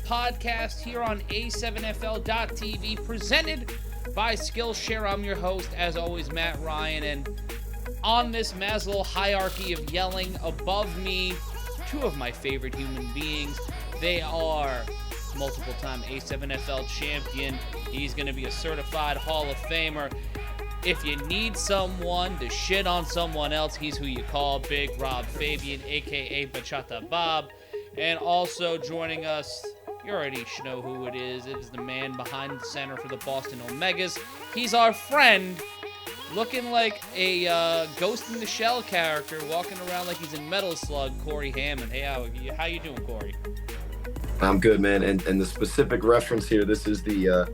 podcast here on A7FL.TV, presented by Skillshare. I'm your host, as always, Matt Ryan, and on this Maslow hierarchy of yelling above me, two of my favorite human beings. They are multiple-time A7FL champion. He's going to be a certified Hall of Famer. If you need someone to shit on someone else, he's who you call. Big Rob Fabian, a.k.a. Bachata Bob. And also joining us, you already know who it is. It is the man behind the center for the Boston Omegas. He's our friend, looking like a Ghost in the Shell character, walking around like he's in Metal Slug, Cory Hammond. Hey, how you doing, Cory? I'm good, man. And the specific reference here, this is the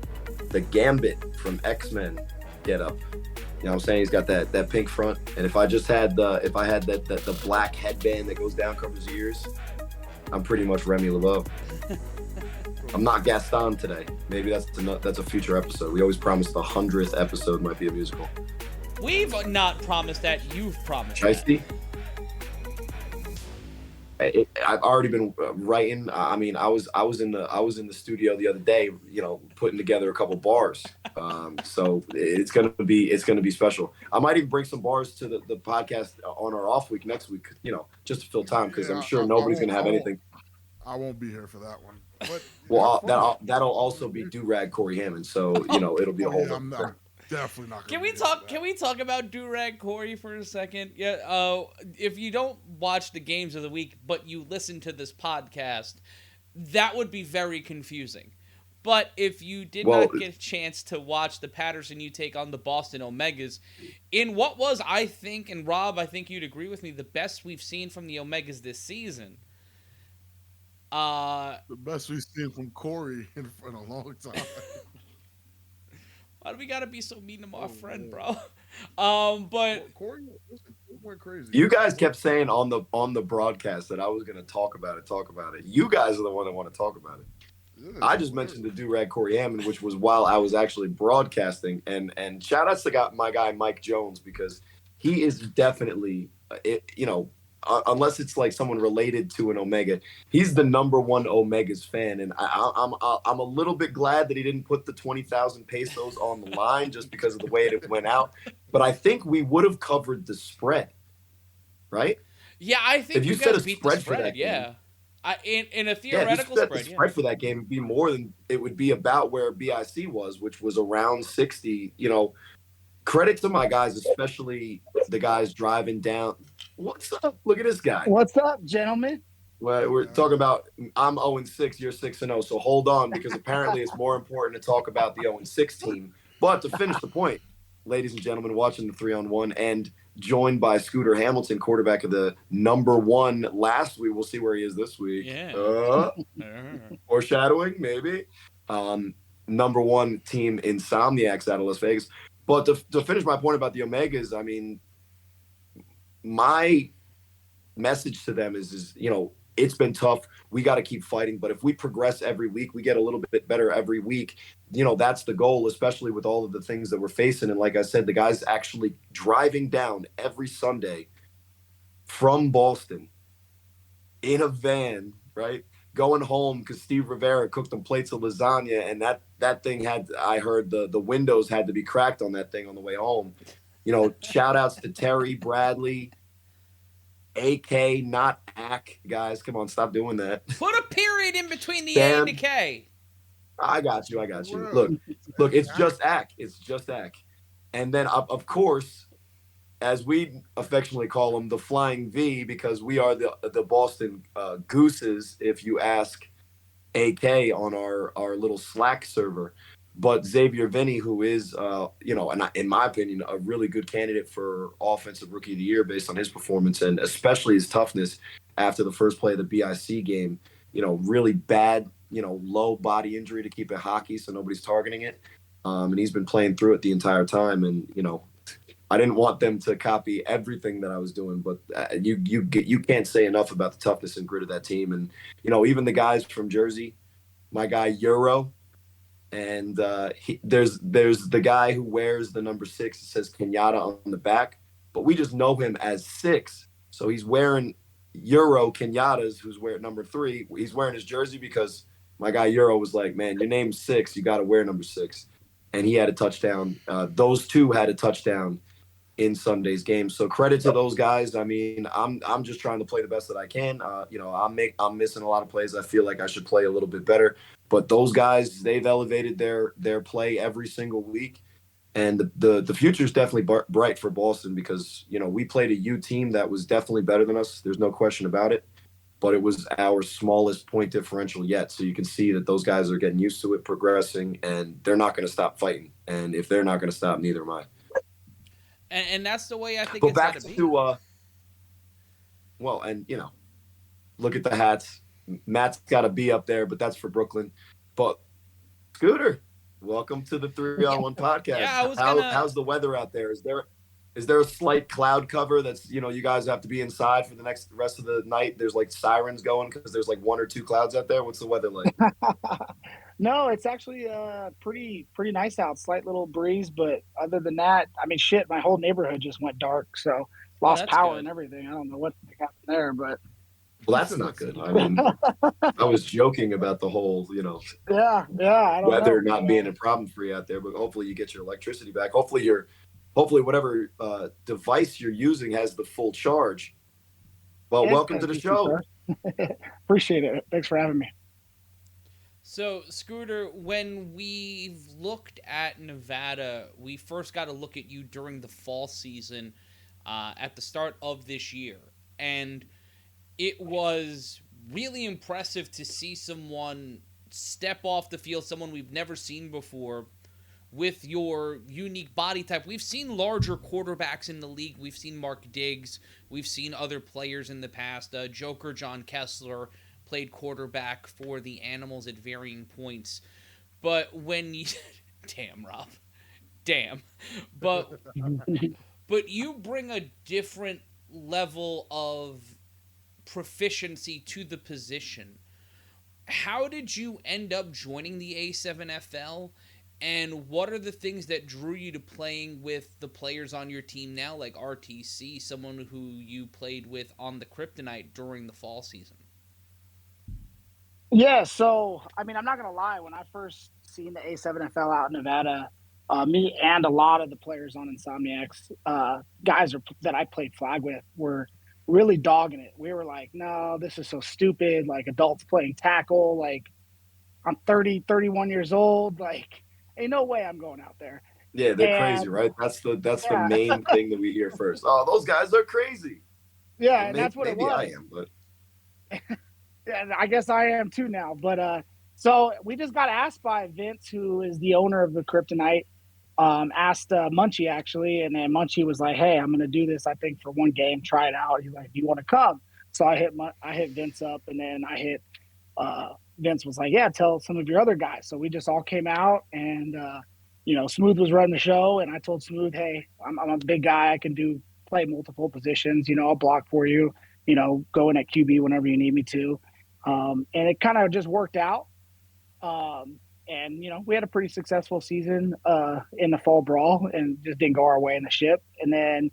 Gambit from X-Men get up. You know what I'm saying? He's got that pink front. And if I just had the black headband that goes down, covers his ears, I'm pretty much Remy LeBeau. I'm not Gaston today. Maybe that's a future episode. We always promise the 100th episode might be a musical. We've not promised that. You've promised Shiesty? I've already been writing. I mean, I was in the studio the other day, you know, putting together a couple bars. So it's gonna be special. I might even bring some bars to the podcast on our off week next week, you know, just to fill time, because I'm sure nobody's gonna have anything. I won't be here for that one. But well, that'll also be Do-Rag Cory Hammond. So you know, it'll be a whole. I'm definitely not. Can we talk about Do-Rag Cory for a second? Yeah. If you don't watch the games of the week, but you listen to this podcast, that would be very confusing. But if you did not get a chance to watch the Patterson you take on the Boston Omegas, in what was, I think, and Rob, I think you'd agree with me, the best we've seen from the Omegas this season. The best we've seen from Cory in a long time. Why do we gotta be so mean to my friend, bro? But Cory went crazy. You guys kept saying on the broadcast that I was gonna talk about it. You guys are the one that want to talk about it. Yeah, I just mentioned the Do-Rag Cory Hammond, which was while I was actually broadcasting, and shout outs to my guy Mike Jones, because he is definitely you know, unless it's like someone related to an Omega, he's the number one Omegas fan, and I'm a little bit glad that he didn't put the 20,000 pesos on the line just because of the way it went out. But I think we would have covered the spread, right? Yeah, I think if you set a spread for that game, in a theoretical spread, spread, the spread for that game would be more than it would be about where BIC was, which was around 60. You know, credit to my guys, especially the guys driving down. What's up? Look at this guy. What's up, gentlemen? Well, we're talking about I'm 0-6, you're 6-0. So hold on, because apparently it's more important to talk about the 0-6 team. But to finish the point, ladies and gentlemen, watching the 3-on-1 and joined by Scooter Hamilton, quarterback of the number one last week. We'll see where he is this week. Yeah. Foreshadowing, maybe. Number one team Insomniacs out of Las Vegas. But to finish my point about the Omegas, I mean, my message to them is, you know, it's been tough. We got to keep fighting. But if we progress every week, we get a little bit better every week. You know, that's the goal, especially with all of the things that we're facing. And like I said, the guys actually driving down every Sunday from Boston in a van, right? Going home because Steve Rivera cooked them plates of lasagna, and that thing I heard the windows had to be cracked on that thing on the way home. You know, shout outs to Terry, Bradley, AK, not AK, guys. Come on, stop doing that. Put a period in between the A and the K. I got you. Look, it's just AK. It's just AK. And then, of course, as we affectionately call them, the Flying V, because we are the Boston Gooses, if you ask AK on our little Slack server. But Xavier Vinny, who is, you know, and in my opinion, a really good candidate for Offensive Rookie of the Year based on his performance and especially his toughness after the first play of the BIC game. You know, really bad, you know, low body injury to keep it hockey, so nobody's targeting it. And he's been playing through it the entire time. And, you know, I didn't want them to copy everything that I was doing, but you can't say enough about the toughness and grit of that team. And, you know, even the guys from Jersey, my guy Euro, and there's the guy who wears the number 6. It says Kenyatta on the back, but we just know him as 6. So he's wearing Euro Kenyatta's, who's wearing number 3. He's wearing his jersey because My guy Euro was like, man, your name's 6. You got to wear number 6. And he had a touchdown. Those two had a touchdown in Sunday's game. So credit to those guys. I mean, I'm just trying to play the best that I can. I'm missing a lot of plays. I feel like I should play a little bit better. But those guys, they've elevated their play every single week. And the future is definitely bright for Boston because, we played a U team that was definitely better than us. There's no question about it. But it was our smallest point differential yet. So you can see that those guys are getting used to it, progressing, and they're not going to stop fighting. And if they're not going to stop, neither am I. And that's the way I think But it's back got to be. to, look at the hats. Matt's got a B up there, but that's for Brooklyn. But Scooter, welcome to the 3-on-1 podcast. Yeah, how's the weather out there? Is there a slight cloud cover that's, you guys have to be inside for the rest of the night? There's like sirens going because there's like 1 or 2 clouds out there. What's the weather like? No, it's actually pretty nice out. Slight little breeze, but other than that, I mean, shit, my whole neighborhood just went dark, so lost power and everything. I don't know what happened there, but well, that's not good. I mean, I was joking about the whole, yeah, I don't weather know. not being a problem for you out there, but hopefully you get your electricity back. Hopefully whatever device you're using has the full charge. Well, welcome to the show. Appreciate it. Thanks for having me. So, Scooter, when we've looked at Nevada, we first got to look at you during the fall season at the start of this year. And it was really impressive to see someone step off the field, someone we've never seen before, with your unique body type. We've seen larger quarterbacks in the league. We've seen Mark Diggs. We've seen other players in the past. Joker John Kessler played quarterback for the Animals at varying points. But when you... Damn, Rob. Damn. But you bring a different level of proficiency to the position. How did you end up joining the A7FL? And what are the things that drew you to playing with the players on your team now, like RTC, someone who you played with on the Kryptonite during the fall season? Yeah, so, I mean, I'm not going to lie. When I first seen the A7FL out in Nevada, me and a lot of the players on Insomniacs, guys that I played flag with, were really dogging it. We were like, no, this is so stupid. Like, adults playing tackle. Like, I'm 30, 31 years old. Like, ain't no way I'm going out there. Yeah, they're crazy, right? That's the main thing that we hear first. Oh, those guys are crazy. Yeah, and that's what it was. Maybe I am, but yeah, I guess I am too now. But so we just got asked by Vince, who is the owner of the Kryptonite, asked Munchie actually, and then Munchie was like, "Hey, I'm going to do this. I think for one game, try it out." He's like, "Do you want to come?" So I hit Vince up, and then I hit Vince was like, "Yeah, tell some of your other guys." So we just all came out, and Smooth was running the show, and I told Smooth, "Hey, I'm a big guy. I can play multiple positions. I'll block for you. Go in at QB whenever you need me to." And it kind of just worked out. And we had a pretty successful season in the fall brawl, and just didn't go our way in the ship. And then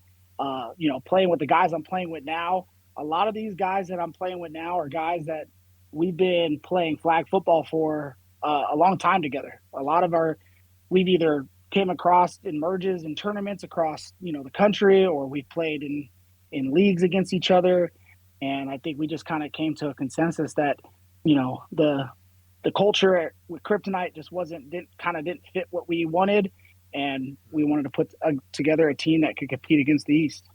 playing with the guys I'm playing with now, a lot of these guys that I'm playing with now are guys that we've been playing flag football for a long time together. A lot of we've either came across in merges and tournaments across the country, or we've played in leagues against each other. And I think we just kind of came to a consensus that the culture with Kryptonite just didn't fit what we wanted, and we wanted to put together a team that could compete against the East.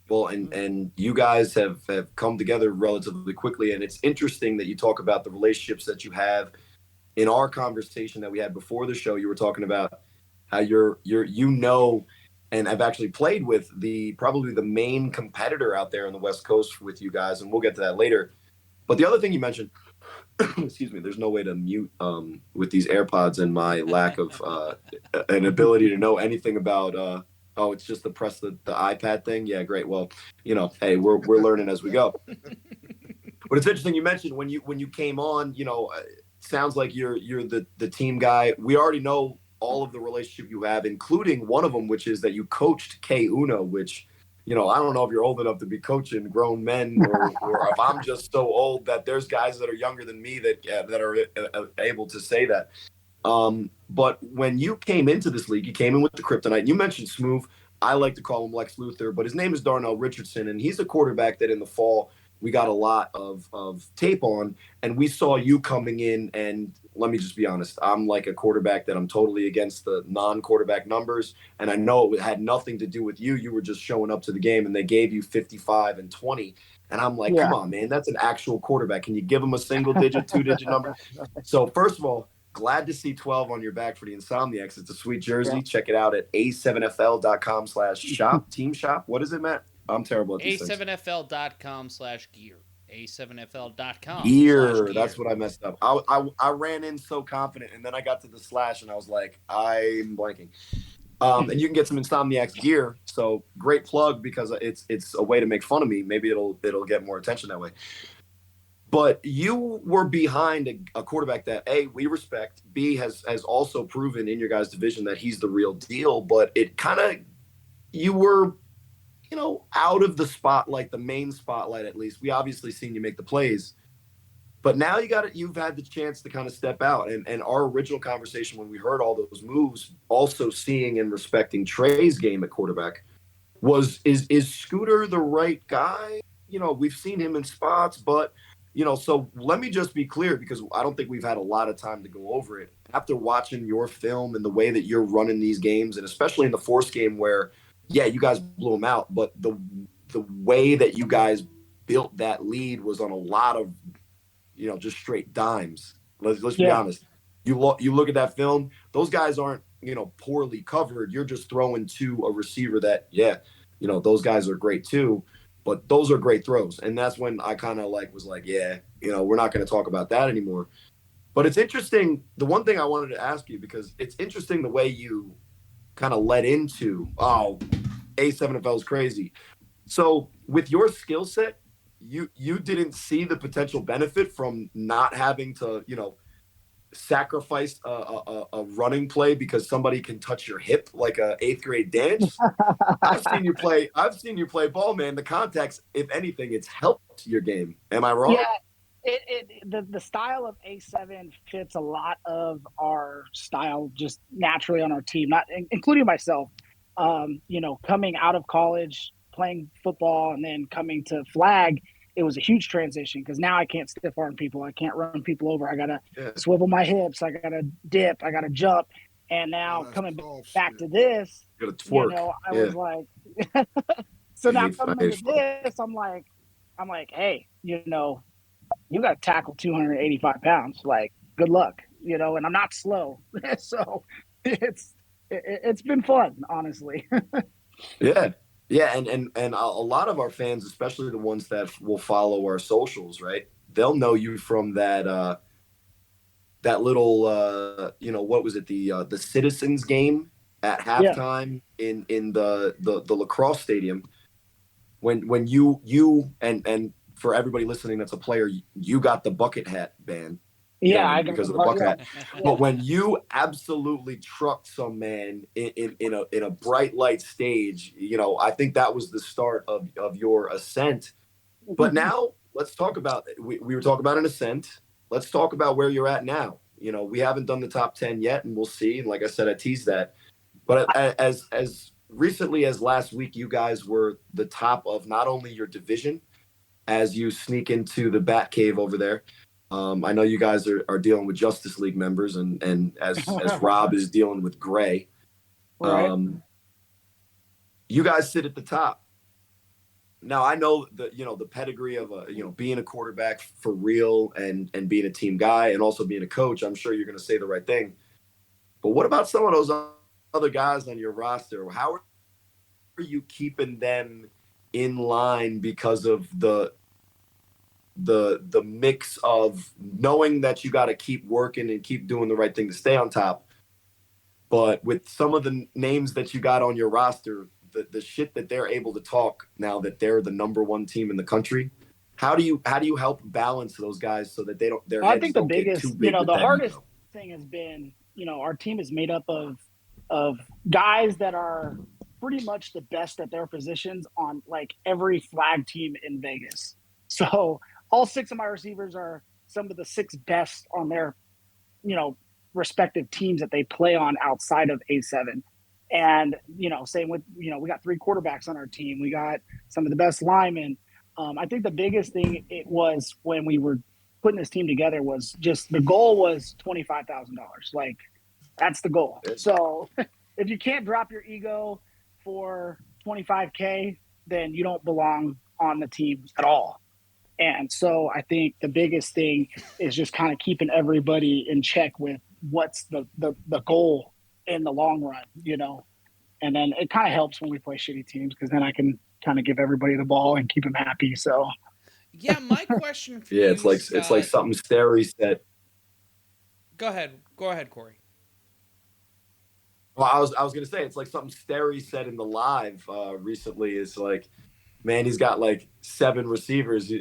Well, and you guys have come together relatively quickly, and it's interesting that you talk about the relationships that you have. In our conversation that we had before the show, you were talking about how and I've actually played with probably the main competitor out there on the West Coast with you guys, and we'll get to that later. But the other thing you mentioned, excuse me, there's no way to mute with these AirPods and my lack of an ability to know anything about it's just to press the iPad thing. Yeah, great. Well, hey, we're learning as we go. But it's interesting you mentioned when you came on, sounds like you're the team guy. We already know all of the relationship you have, including one of them, which is that you coached K Uno, which, I don't know if you're old enough to be coaching grown men, or if I'm just so old that there's guys that are younger than me that are able to say that. But when you came into this league, you came in with the kryptonite. And you mentioned Smooth. I like to call him Lex Luthor, but his name is Darnell Richardson, and he's a quarterback that in the fall we got a lot of tape on, and we saw you coming in. And let me just be honest, I'm like a quarterback that I'm totally against the non-quarterback numbers, and I know it had nothing to do with you. You were just showing up to the game, and they gave you 55 and 20, and I'm like, come on, man, that's an actual quarterback. Can you give him a single-digit, two-digit number? So first of all, glad to see 12 on your back for the Insomniacs. It's a sweet jersey. Yeah. Check it out at A7FL.com/shop, team shop. What is it, Matt? I'm terrible at these A7FL.com/gear. A7FL.com. Gear. That's what I messed up. I ran in so confident, and then I got to the slash, and I was like, I'm blanking. And you can get some Insomniacs gear. So great plug, because it's a way to make fun of me. Maybe it'll get more attention that way. But you were behind a quarterback that, A, we respect, B, has also proven in your guys' division that he's the real deal. But it kind of, you were, out of the spotlight, the main spotlight at least. We obviously seen you make the plays. But now you've had the chance to kind of step out. And our original conversation when we heard all those moves, also seeing and respecting Trey's game at quarterback, is Scooter the right guy? We've seen him in spots, but so let me just be clear, because I don't think we've had a lot of time to go over it. After watching your film and the way that you're running these games, and especially in the Force game where, yeah, you guys blew them out, but the way that you guys built that lead was on a lot of, just straight dimes. Let's be honest. You look at that film, those guys aren't, poorly covered. You're just throwing to a receiver that, those guys are great too. But those are great throws. And that's when I kind of was like, yeah, we're not going to talk about that anymore. But it's interesting. The one thing I wanted to ask you, because it's interesting the way you kind of led into, A7FL is crazy. So with your skill set, you didn't see the potential benefit from not having to, sacrifice a running play because somebody can touch your hip like a 8th grade dance. I've seen you play ball, man. The context, if anything, it's helped your game. Am I wrong? Yeah, the style of A7 fits a lot of our style just naturally on our team, not including myself. Coming out of college, playing football, and then coming to flag, it was a huge transition because now I can't stiff arm people. I can't run people over. I got to swivel my hips. I got to dip. I got to jump. And now coming back to this, I was like, so now coming into this, I'm like, hey, you got to tackle 285 pounds. Like, good luck, and I'm not slow. So it's been fun, honestly. Yeah. Yeah, and a lot of our fans, especially the ones that will follow our socials, right? They'll know you from that little what was it, the Citizens game at halftime in the lacrosse stadium when you and for everybody listening that's a player, you got the bucket hat ban. Yeah, because of the bucket hat. Yeah. But when you absolutely trucked some man in a bright light stage, I think that was the start of your ascent. But now let's talk about it. We were talking about an ascent. Let's talk about where you're at now. We haven't done the top 10 yet, and we'll see. And like I said, I teased that. But as recently as last week, you guys were the top of not only your division as you sneak into the Bat Cave over there. I know you guys are dealing with Justice League members, and as Rob is dealing with Gray. Right. You guys sit at the top. Now I know the pedigree of being a quarterback for real and being a team guy and also being a coach. I'm sure you're going to say the right thing. But what about some of those other guys on your roster? How are you keeping them in line because of the mix of knowing that you got to keep working and keep doing the right thing to stay on top, but with some of the names that you got on your roster, the shit that they're able to talk now that they're the number one team in the country, how do you help balance those guys so that they don't I think the biggest the hardest thing has been our team is made up of guys that are pretty much the best at their positions on like every flag team in Vegas. So all 6 of my receivers are some of the 6 best on their, respective teams that they play on outside of A7. And, same with, we got 3 quarterbacks on our team. We got some of the best linemen. I think the biggest thing it was when we were putting this team together was just the goal was $25,000. Like that's the goal. So if you can't drop your ego for $25K, then you don't belong on the team at all. And so I think the biggest thing is just kind of keeping everybody in check with what's the goal in the long run, and then it kind of helps when we play shitty teams because then I can kind of give everybody the ball and keep them happy. So yeah, my question for Yeah, you, it's like Scott, it's like something Sterry said. Go ahead, Cory. Well, I was gonna say it's like something Sterry said in the live recently. Is like, man, he's got like 7 receivers.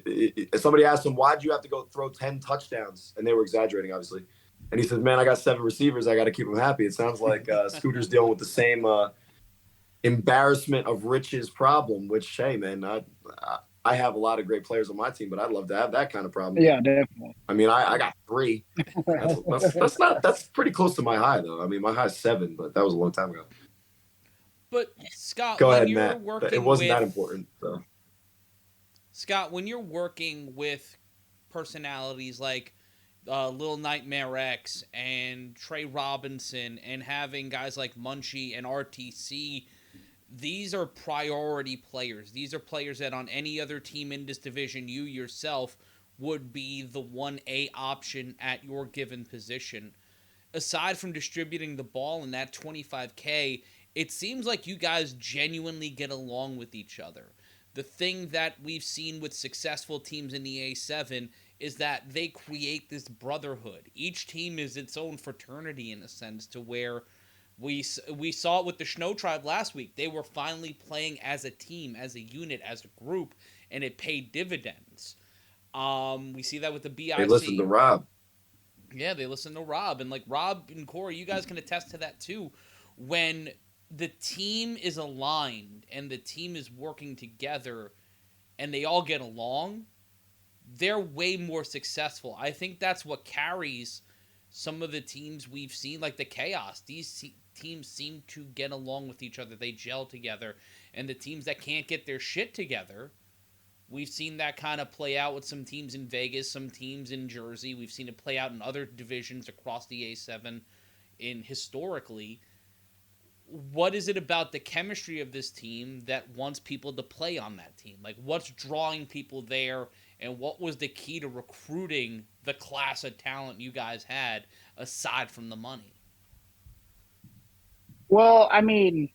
Somebody asked him, why'd you have to go throw 10 touchdowns? And they were exaggerating, obviously. And he said, man, I got 7 receivers. I got to keep them happy. It sounds like Scooter's dealing with the same embarrassment of riches problem, which, hey, man, I have a lot of great players on my team, but I'd love to have that kind of problem. Yeah, definitely. I mean, I got 3. That's pretty close to my high, though. I mean, my high is 7, but that was a long time ago. But Scott, Go when ahead, you're Matt. working It wasn't with, that important. So. Scott, when you're working with personalities like Lil Nightmare X and Trey Robinson and having guys like Munchie and RTC, these are priority players. These are players that on any other team in this division, you yourself would be the 1A option at your given position. Aside from distributing the ball in that $25K, it seems like you guys genuinely get along with each other. The thing that we've seen with successful teams in the A7 is that they create this brotherhood. Each team is its own fraternity in a sense, to where we saw it with the Snow Tribe last week. They were finally playing as a team, as a unit, as a group, and it paid dividends. We see that with the BIC. They listened to Rob. Yeah, they listen to Rob. And like Rob and Cory, you guys can attest to that too. When the team is aligned and the team is working together and they all get along, they're way more successful. I think that's what carries some of the teams we've seen, like the Chaos. These teams seem to get along with each other. They gel together. And the teams that can't get their shit together, we've seen that kind of play out with some teams in Vegas, some teams in Jersey. We've seen it play out in other divisions across the A7 historically. What is it about the chemistry of this team that wants people to play on that team? Like, what's drawing people there, and what was the key to recruiting the class of talent you guys had, aside from the money? Well, I mean,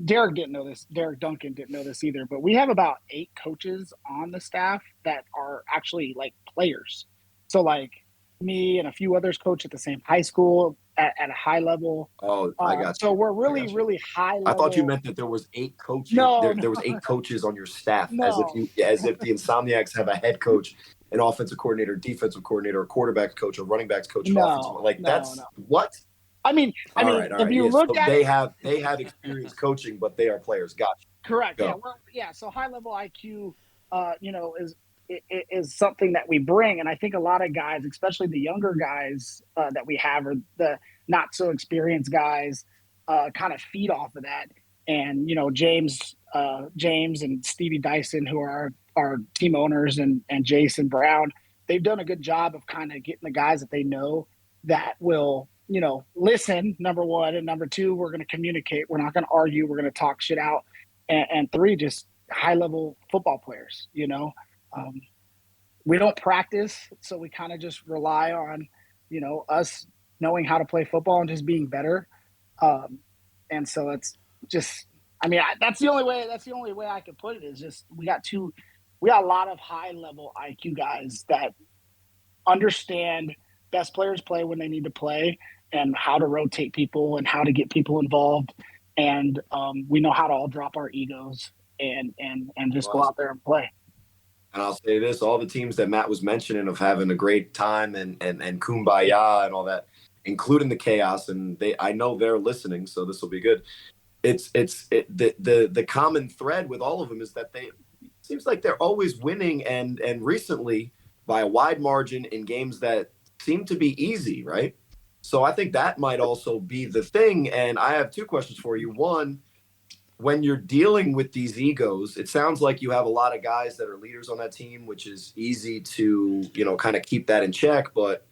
Derek didn't know this. Derek Duncan didn't know this either. But we have about 8 coaches on the staff that are actually like players. So like me and a few others coach at the same high school at a high level. Oh, I got you. So we're really high level. I thought you meant that there was 8 coaches. No, there was 8 coaches on your staff, No. as if the Insomniacs have a head coach, an offensive coordinator, defensive coordinator, a quarterback coach, a running backs coach, what? I mean, if you look at they have experience coaching, but they are players. Gotcha. Correct. Go. Yeah. So high level IQ, is something that we bring, and I think a lot of guys, especially the younger guys that we have, or the not so experienced guys, kind of feed off of that. And James and Stevie Dyson, who are our team owners, and Jason Brown, they've done a good job of kind of getting the guys that they know that will listen, number one, and number two, we're going to communicate. We're not going to argue. We're going to talk shit out. And 3, just high level football players. We don't practice, so we kind of just rely on, us knowing how to play football and just being better. And so it's just, that's the only way I can put it, is just, we got a lot of high level IQ guys that understand best players play when they need to play, and how to rotate people and how to get people involved. And we know how to all drop our egos and just go out there and play. And I'll say this, all the teams that Matt was mentioning of having a great time and kumbaya and all that, including the Chaos, and I know they're listening, so this will be good. the common thread with all of them is that they seems like they're always winning and recently by a wide margin in games that seem to be easy, right? So I think that might also be the thing. And I have two questions for you. One, when you're dealing with these egos, it sounds like you have a lot of guys that are leaders on that team, which is easy to, kind of keep that in check. But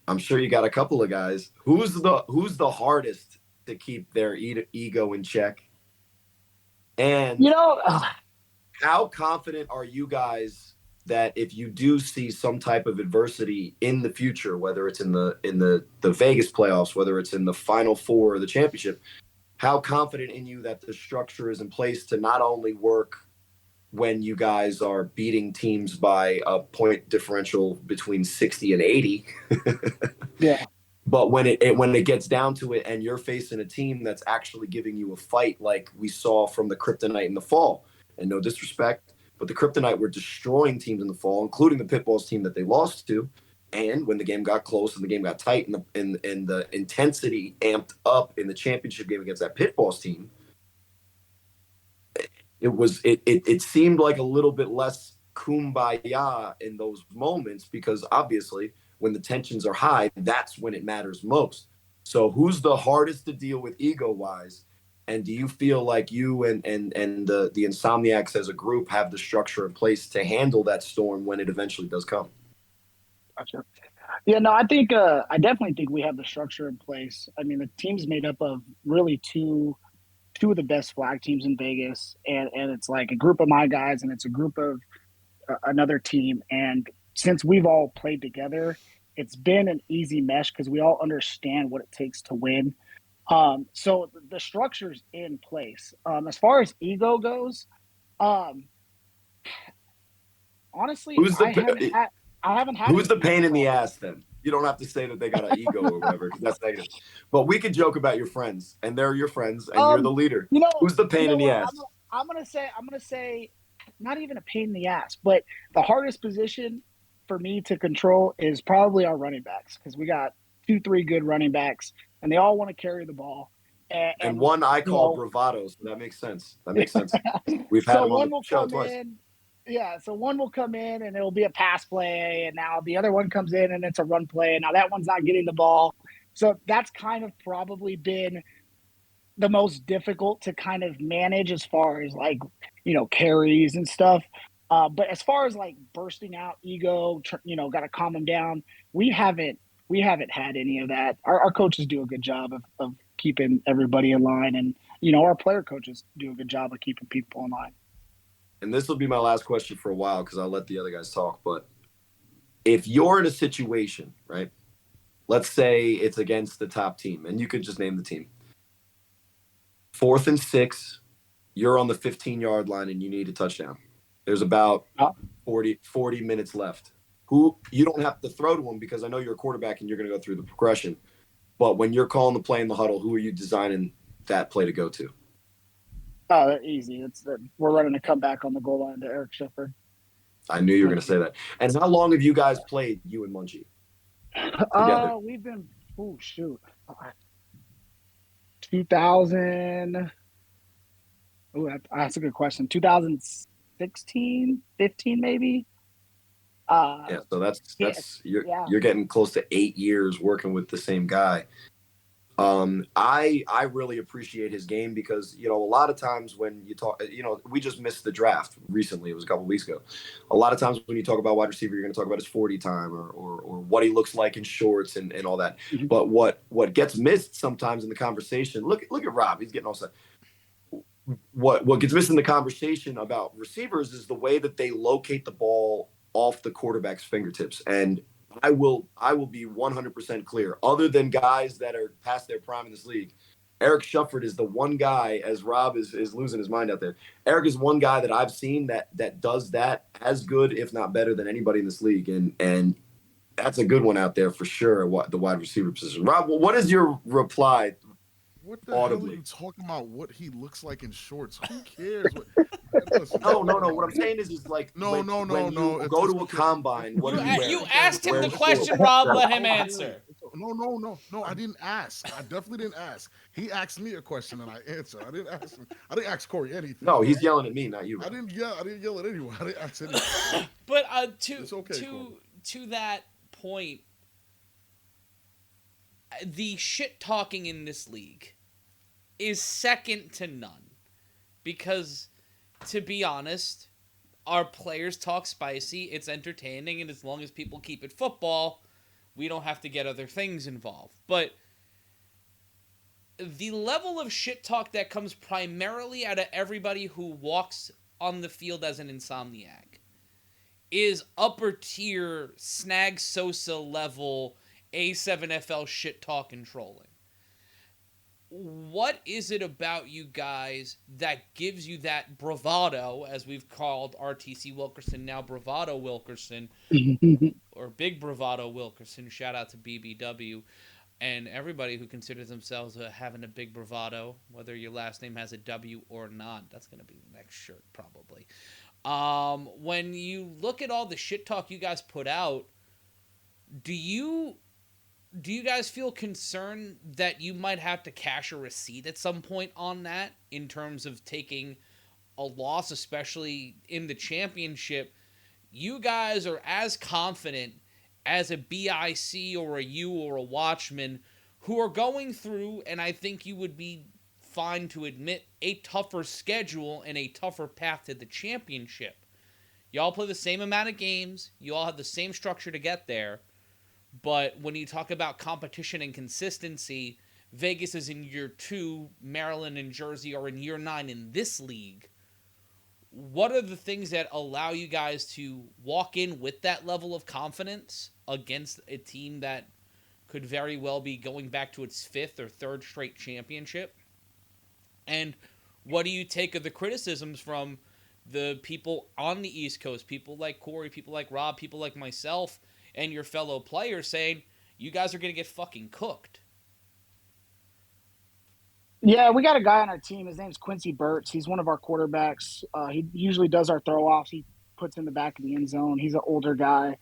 I'm sure you got a couple of guys. Who's the hardest to keep their ego in check? And how confident are you guys that if you do see some type of adversity in the future, whether it's in the Vegas playoffs, whether it's in the Final Four or the championship, how confident in you that the structure is in place to not only work when you guys are beating teams by a point differential between 60 and 80, yeah, but when it gets down to it and you're facing a team that's actually giving you a fight like we saw from the Kryptonite in the fall, and no disrespect, but the Kryptonite were destroying teams in the fall, including the Pitbulls team that they lost to. And when the game got close and the game got tight and the intensity amped up in the championship game against that Pitbulls team, it seemed like a little bit less kumbaya in those moments, because obviously when the tensions are high, that's when it matters most. So who's the hardest to deal with ego-wise? And do you feel like you and the Insomniacs as a group have the structure in place to handle that storm when it eventually does come? Gotcha. Yeah, no, I think I definitely think we have the structure in place. I mean, the team's made up of really two of the best flag teams in Vegas, and it's like a group of my guys and it's a group of another team. And since we've all played together, it's been an easy mesh because we all understand what it takes to win. So the structure's in place. As far as ego goes, honestly, I haven't had. Who's the pain in the ass then? You don't have to say that they got an ego or whatever, because that's negative. But we could joke about your friends, and they're your friends, and you're the leader. Who's the pain in the ass? I'm gonna say, not even a pain in the ass, but the hardest position for me to control is probably our running backs, because we got 2-3 good running backs, and they all want to carry the ball. And one I call bravado, so that makes sense. We've had him on the show twice. Yeah, so one will come in and it'll be a pass play, and now the other one comes in and it's a run play, and now that one's not getting the ball. So that's kind of probably been the most difficult to kind of manage as far as like, carries and stuff. But as far as like bursting out ego, got to calm them down, we haven't had any of that. Our coaches do a good job of keeping everybody in line, and our player coaches do a good job of keeping people in line. And this will be my last question for a while because I'll let the other guys talk. But if you're in a situation, right, let's say it's against the top team, and you could just name the team. 4th and 6, you're on the 15-yard line and you need a touchdown. There's about 40 minutes left. Who you don't have to throw to them because I know you're a quarterback and you're going to go through the progression. But when you're calling the play in the huddle, who are you designing that play to go to? Oh, easy. We're running a comeback on the goal line to Eric Shepard. I knew you were going to say that. And how long have you guys played, you and Munchie? Together? We've been 2000. Oh, that's a good question. 2016, 15, maybe. Yeah, so that's you're getting close to 8 years working with the same guy. I really appreciate his game because, a lot of times when you talk, we just missed the draft recently. It was a couple of weeks ago. A lot of times when you talk about wide receiver, you're going to talk about his 40 time or what he looks like in shorts and all that. Mm-hmm. But what gets missed sometimes in the conversation, look at Rob, he's getting all set. What gets missed in the conversation about receivers is the way that they locate the ball off the quarterback's fingertips. And I will be 100% clear. Other than guys that are past their prime in this league, Eric Shepard is the one guy, as Rob is losing his mind out there. Eric is one guy that I've seen that does that as good, if not better, than anybody in this league. And that's a good one out there for sure, the wide receiver position. Rob, what is your reply? What the hell are you talking about? What he looks like in shorts? Who cares? No. What I'm saying is like no. Go to a combine. What you asked him the question, Rob. Let him answer. No. I didn't ask. I definitely didn't ask. He asked me a question and I answered. I didn't ask him. I didn't ask Cory anything. No, he's yelling at me, not you. I Bro. didn't yell at anyone. I didn't ask anything. But It's okay, Cory. to that point, the shit talking in this league is second to none. Because, to be honest, our players talk spicy, it's entertaining, and as long as people keep it football, we don't have to get other things involved. But the level of shit talk that comes primarily out of everybody who walks on the field as an insomniac is upper tier Snag Sosa level A7FL shit talk and trolling. What is it about you guys that gives you that bravado, as we've called RTC Wilkerson, now Bravado Wilkerson, or Big Bravado Wilkerson, shout out to BBW, and everybody who considers themselves having a big bravado, whether your last name has a W or not. That's going to be the next shirt, probably. When you look at all the shit talk you guys put out, do you guys feel concerned that you might have to cash a receipt at some point on that in terms of taking a loss, especially in the championship? You guys are as confident as a BIC or a U or a Watchman who are going through, and I think you would be fine to admit, a tougher schedule and a tougher path to the championship. Y'all play the same amount of games. You all have the same structure to get there. But when you talk about competition and consistency, Vegas is in year 2, Maryland and Jersey are in year 9 in this league. What are the things that allow you guys to walk in with that level of confidence against a team that could very well be going back to its 5th or 3rd straight championship? And what do you take of the criticisms from the people on the East Coast, people like Cory, people like Rob, people like myself, and your fellow players saying, you guys are going to get fucking cooked? Yeah, we got a guy on our team. His name's Quincy Burtz. He's one of our quarterbacks. He usually does our throw-offs. He puts in the back of the end zone. He's an older guy.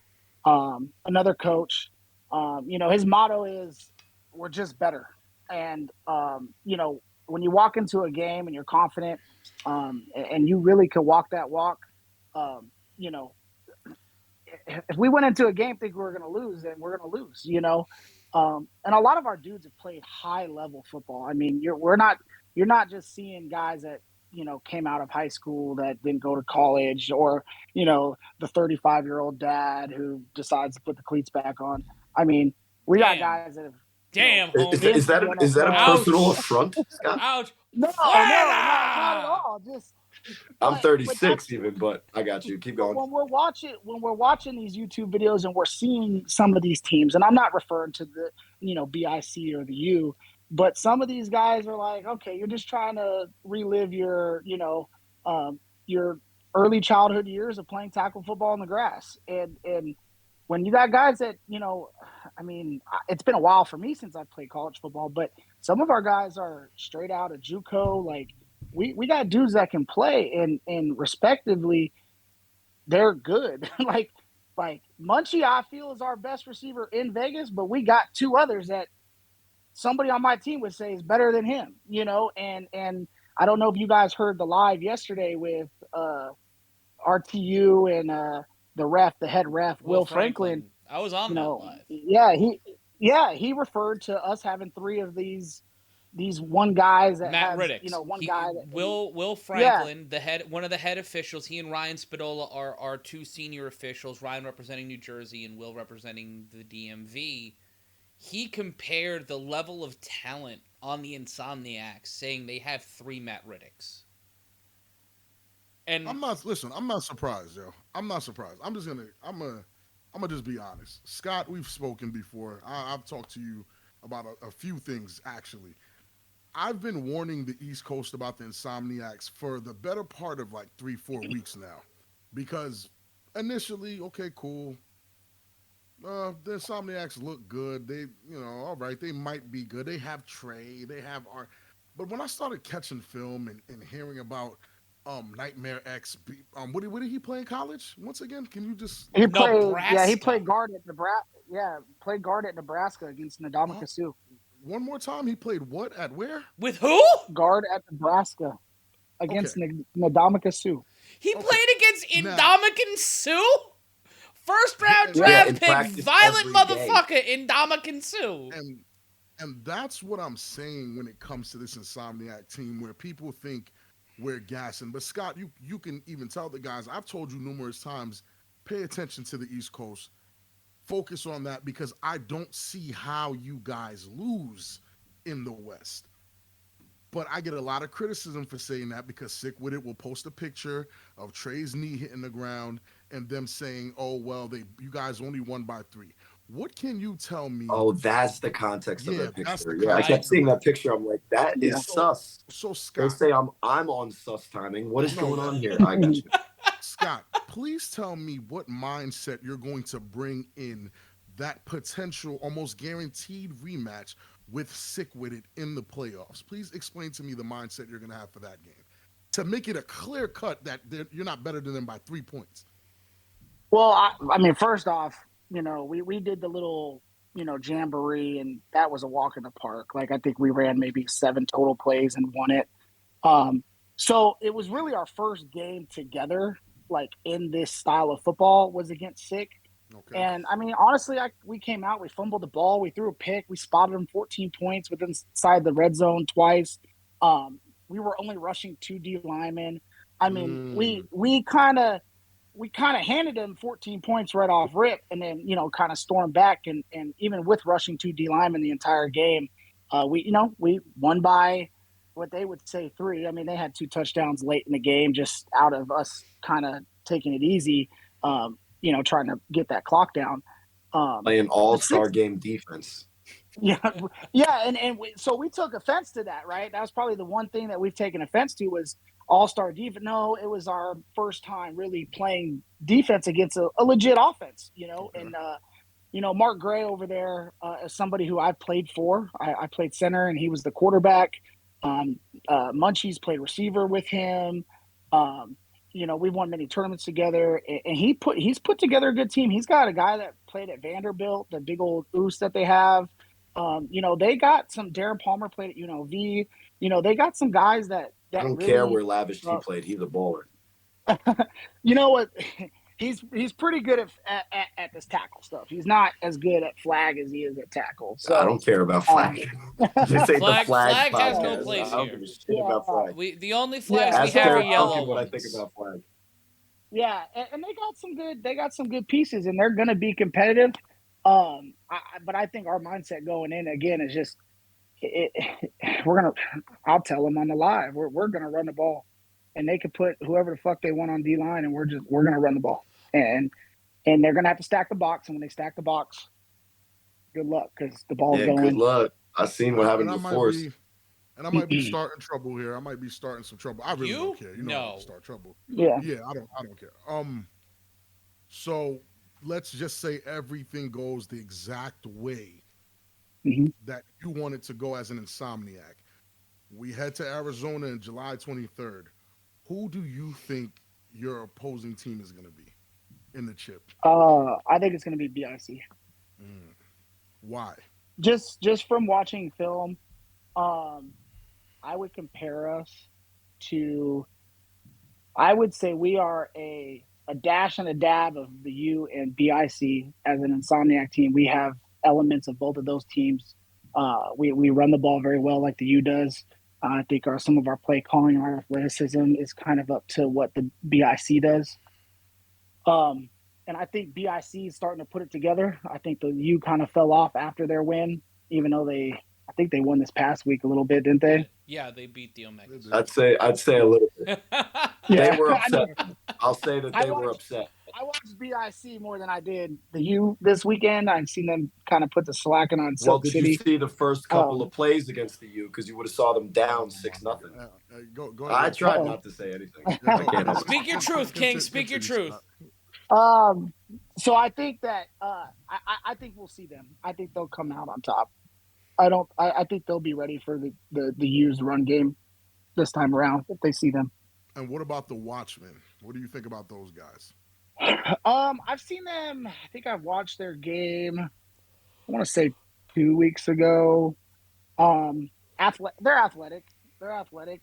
Another coach. His motto is, we're just better. And, when you walk into a game and you're confident and you really could walk that walk, if we went into a game thinking we were going to lose, then we're going to lose, and a lot of our dudes have played high level football. I mean, you're not just seeing guys that, came out of high school that didn't go to college, or, the 35-year-old dad who decides to put the cleats back on. I mean, we got guys that have, is that a personal affront, Scott? Ouch. No, not at all. Just I'm 36 even, but I got you. Keep going. When we're watching these YouTube videos and we're seeing some of these teams, and I'm not referring to the, BIC or the U, but some of these guys are like, okay, you're just trying to relive your, your early childhood years of playing tackle football in the grass. And when you got guys that, it's been a while for me since I played college football, but some of our guys are straight out of JUCO. Like, we got dudes that can play, and respectively, they're good. like Munchie, I feel, is our best receiver in Vegas, but we got 2 others that somebody on my team would say is better than him, and I don't know if you guys heard the live yesterday with RTU and the head ref, Will Franklin. I was on that live. He referred to us having 3 of these one guys that Matt has, Riddick. One guy that Will Franklin, one of the head officials. He and Ryan Spadola are 2 senior officials. Ryan representing New Jersey and Will representing the DMV. He compared the level of talent on the Insomniacs, saying they have 3 Matt Riddicks. And I'm not surprised, yo. I'm not surprised. I'm gonna just be honest. Scott, we've spoken before. I've talked to you about a few things, actually. I've been warning the East Coast about the Insomniacs for the better part of like 3-4 weeks now, because initially, okay, cool. The Insomniacs look good. They, all right, they might be good. They have Trey, they have Art. But when I started catching film and hearing about Nightmare X. What did he play in college? Once again, can you just He Nebraska. played guard at Nebraska. Yeah, played guard at Nebraska against Ndamukong Suh. one more time? He played what at where? With who? Guard at Nebraska against Ndamukong Suh. He played against Now- Ndamukong Suh? First round Yeah, draft in pick, practice violent every day. motherfucker, Ndamukong Suh. And that's what I'm saying when it comes to this Insomniac team, where people think we're gassing. But Scott, you can even tell the guys, I've told you numerous times, pay attention to the East Coast. Focus on that, because I don't see how you guys lose in the West. But I get a lot of criticism for saying that, because Sick With It will post a picture of Trey's knee hitting the ground and them saying, oh, well, you guys only won by 3. What can you tell me? Oh, that's the context of Yeah, that that's picture. the Yeah, I kept context. seeing that picture. I'm like, that is sus. So They Scott, say I'm on sus timing. What is No, going on here? I got you. Scott, please tell me what mindset you're going to bring in that potential, almost guaranteed rematch with Sick With It in the playoffs. Please explain to me the mindset you're going to have for that game, to make it a clear cut that you're not better than them by 3 points. Well, I mean, first off, we did the little, jamboree, and that was a walk in the park. Like, I think we ran maybe 7 total plays and won it. So it was really our first game together, like in this style of football, was against Sick. Okay. And I mean, honestly, we came out, we fumbled the ball, we threw a pick, we spotted them 14 points within inside the red zone twice. We were only rushing 2 D linemen. I mean, we kind of handed them 14 points right off rip, and then kind of stormed back, and even with rushing 2 D linemen the entire game, we won by what they would say 3. I mean, they had 2 touchdowns late in the game, just out of us kind of taking it easy. Trying to get that clock down. Playing all-star game defense. Yeah, so we took offense to that, right? That was probably the one thing that we've taken offense to, was all-star defense. No, it was our first time really playing defense against a legit offense, Okay. And Mark Gray over there is somebody who I played for. I played center, and he was the quarterback. Munchie's played receiver with him. We won many tournaments together, and he's put together a good team. He's got a guy that played at Vanderbilt, the big old Oos that they have. They got some. Darren Palmer played at UNLV. They got some guys that I don't really, care where Lavish T played. He's a baller. You know what? He's pretty good at this tackle stuff. He's not as good at flag as he is at tackle. So I don't care about flag. This ain't the Flag has podcast. no place I don't here. give a shit about flag. The only flags we Ask have are Derek yellow Duncan what I ones. think about flag. yeah, and they got some good pieces, and they're going to be competitive. But I think our mindset going in again is just I'll tell them on the live, we're gonna run the ball, and they can put whoever the fuck they want on D line, and we're gonna run the ball, and they're gonna have to stack the box, and when they stack the box, good luck, because the ball's going. Good luck. I seen what happened And before. I might be starting trouble here. I might be starting some trouble. I really You? don't care. No. I don't start trouble. Yeah. Yeah, I don't care. So let's just say everything goes the exact way that you want it to go as an Insomniac. We head to Arizona on July 23rd. Who do you think your opposing team is going to be in the chip? I think it's gonna be BIC. Why? Just from watching film, I would compare us to. I would say we are a dash and a dab of the U and BIC as an Insomniac team. We have elements of both of those teams. We run the ball very well, like the U does. I think some of our play calling, our athleticism is kind of up to what the BIC does. And I think BIC is starting to put it together. I think the U kind of fell off after their win, even though I think they won this past week a little bit, didn't they? Yeah, they beat the Omegas. I'd say a little bit. Yeah. They were upset. I'll say that they were upset. I watched BIC more than I did the U this weekend. I've seen them kind of put the slacking on Well, Silk did City. you see the first couple of plays against the U? Because you would have saw them down 6-0. Go ahead. I tried not to say anything. I can't help it. Speak your truth, King. Speak your truth. So I think that I think we'll see them. I think they'll come out on top. I think they'll be ready for the U's run game this time around if they see them. And what about the Watchmen? What do you think about those guys? I've seen them. I think I've watched their game. I want to say 2 weeks ago. Um, they're athletic. They're athletic.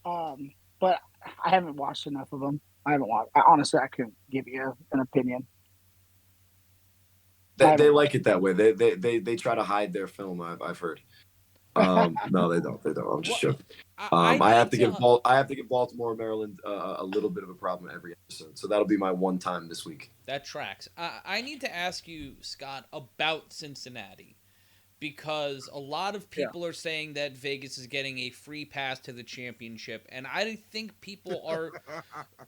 But I haven't watched enough of them. I haven't watched. Honestly, I couldn't give you an opinion. They like it that way. They try to hide their film. I've heard. No, they don't. They don't. I'm just joking. I have to give Baltimore, Maryland a little bit of a problem every episode. So that'll be my one time this week. That tracks. I need to ask you, Scott, about Cincinnati, because a lot of people are saying that Vegas is getting a free pass to the championship, and I think people are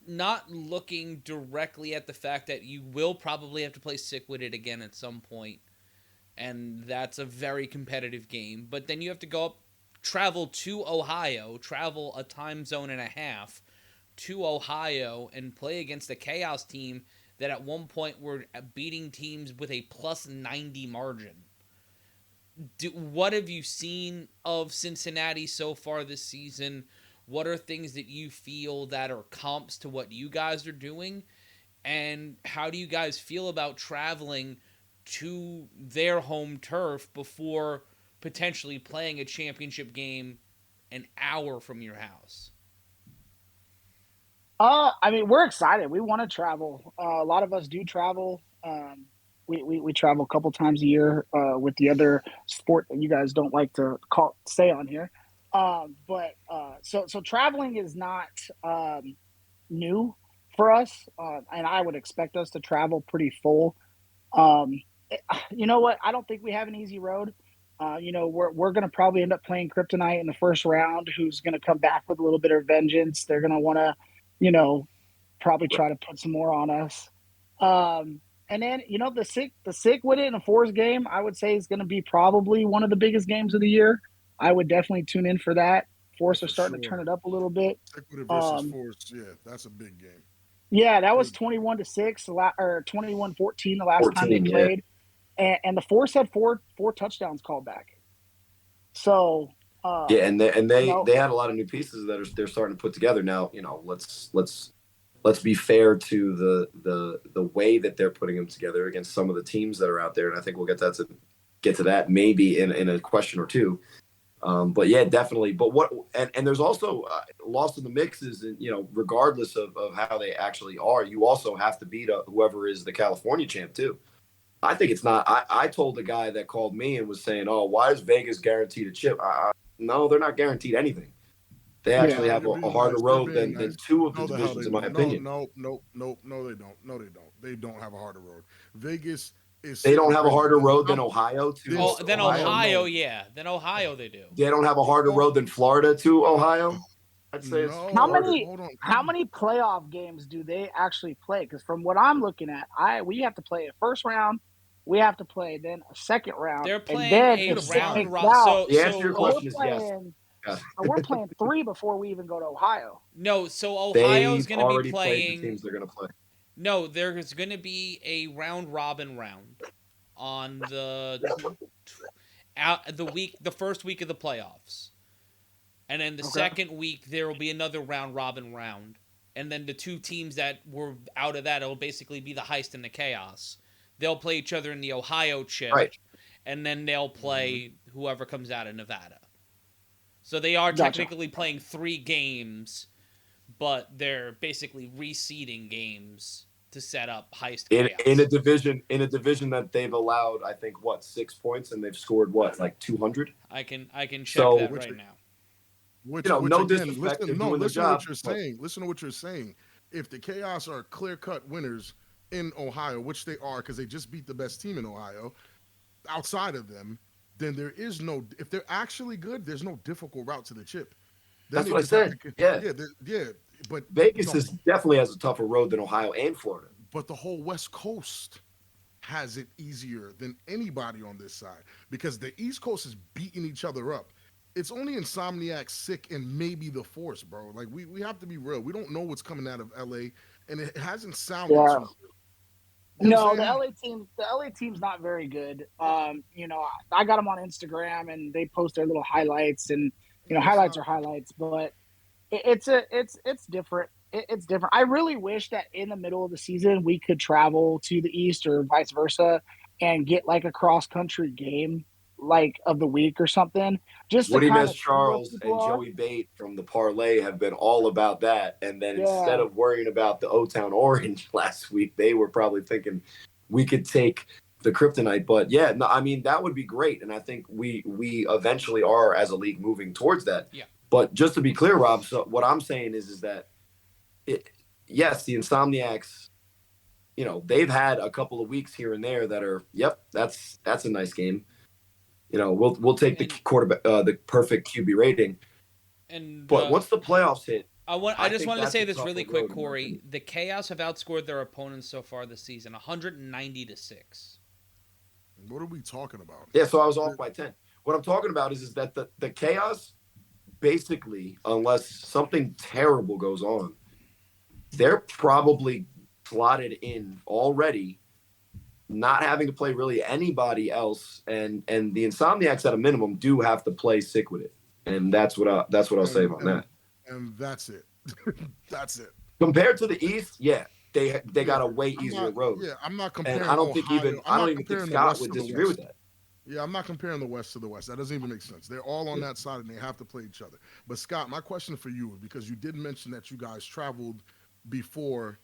not looking directly at the fact that you will probably have to play sick with it again at some point, and that's a very competitive game. But then you have to travel to Ohio, travel a time zone and a half to Ohio, and play against a Chaos team that at one point were beating teams with a plus 90 margin. What have you seen of Cincinnati so far this season? What are things that you feel that are comps to what you guys are doing? And how do you guys feel about traveling to their home turf before potentially playing a championship game an hour from your house? I mean, we're excited. We want to travel. A lot of us do travel. We travel a couple times a year with the other sport that you guys don't like to say on here. So traveling is not new for us, and I would expect us to travel pretty full. You know what? I don't think we have an easy road. We're going to probably end up playing Kryptonite in the first round, who's going to come back with a little bit of vengeance. They're going to want to, probably try to put some more on us. And then, the sick with it in a Force game, I would say is going to be probably one of the biggest games of the year. I would definitely tune in for that. Force are starting to turn it up a little bit. Sick with it versus Force, yeah, that's a big game. Yeah, that was 21-6 or 21-14 the last time they played. And the Force had four touchdowns called back. So and they had a lot of new pieces that they're starting to put together now. Let's be fair to the way that they're putting them together against some of the teams that are out there, and I think we'll get to that maybe in a question or two. But yeah, definitely. But and there's also lost in the mix is, regardless of how they actually are, you also have to beat whoever is the California champ too. I think it's not. I told the guy that called me and was saying, "Oh, why is Vegas guaranteed a chip?" No, they're not guaranteed anything. They actually have a harder road than two of the divisions, in my opinion. No, they don't. No, they don't. They don't have a harder road. Vegas is. They don't have a harder road than Ohio to. Oh, then Ohio, yeah. Then Ohio, they do. They don't have a harder road than Florida to Ohio. I'd say it's how many playoff games do they actually play? Because from what I'm looking at, we have to play a first round. We have to play then a second round. They're playing a round robin. The answer to your question is yes. We're playing 3 before we even go to Ohio. No, so Ohio's going to be playing. The teams they're going to play. No, there's going to be a round robin round on the first week of the playoffs, and then the second week there will be another round robin round, and then the two teams that were out of that, it'll basically be the Heist and the Chaos. They'll play each other in the Ohio chip, and then they'll play whoever comes out of Nevada. So they are technically playing 3 games, but they're basically reseeding games to set up Heist Chaos. In a division that they've allowed, I think 6 points, and they've scored like 200. I can check that right now. No disrespect. Listen to what you're saying. Listen to what you're saying. If the Chaos are clear-cut winners in Ohio, which they are because they just beat the best team in Ohio, outside of them, then there is no. If they're actually good, there's no difficult route to the chip. That's what I said. Yeah. But Vegas definitely has a tougher road than Ohio and Florida. But the whole West Coast has it easier than anybody on this side because the East Coast is beating each other up. It's only Insomniacs, Sick, and maybe the Force, bro. Like we have to be real. We don't know what's coming out of LA, and it hasn't sounded. Yeah. No, the LA team's not very good. I got them on Instagram and they post their little highlights, and highlights are highlights, but It's different. It's different. I really wish that in the middle of the season we could travel to the East or vice versa and get like a cross country game like of the week or something, just to Woody kind Miss of see what Charles people and are. Joey Bate from the Parlay have been all about that. And then instead Yeah, of worrying about the O-Town Orange last week, they were probably thinking we could take the Kryptonite. But yeah, no, I mean that would be great. And I think we eventually are as a league moving towards that. Yeah. But just to be clear, Rob, so what I'm saying is that yes, the Insomniacs, they've had a couple of weeks here and there that are, yep, that's a nice game. We'll take the quarterback, the perfect QB rating. And But once the playoffs hit, I just think wanted to that's say a this tougher really road, quick, in my Corey. opinion. The Chaos have outscored their opponents so far this season, 190-6. What are we talking about? Yeah, so I was off by 10. What I'm talking about is that the Chaos, basically, unless something terrible goes on, they're probably slotted in already, not having to play really anybody else, and the Insomniacs at a minimum do have to play sick with it, and that's what I'll say about that. And that's it. That's it. Compared to the East, yeah, they got a way easier road. Yeah, I'm not comparing. And I don't think Ohio. I don't even think Scott would disagree with that. Yeah, I'm not comparing the West to the West. That doesn't even make sense. They're all on that side and they have to play each other. But Scott, my question for you, because you did mention that you guys traveled before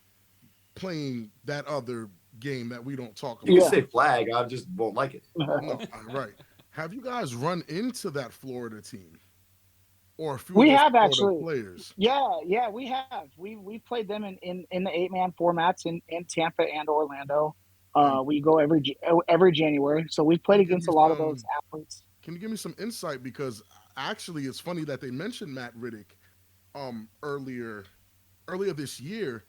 playing that other game that we don't talk about. You can say flag, I just won't like it. No, right. Have you guys run into that Florida team? Or a few we of those have Florida actually players? Yeah, we have. We played them in the 8-man formats in Tampa and Orlando. We go every January, so we've played against a lot of those athletes. Can you give me some insight? Because actually, it's funny that they mentioned Matt Riddick earlier this year.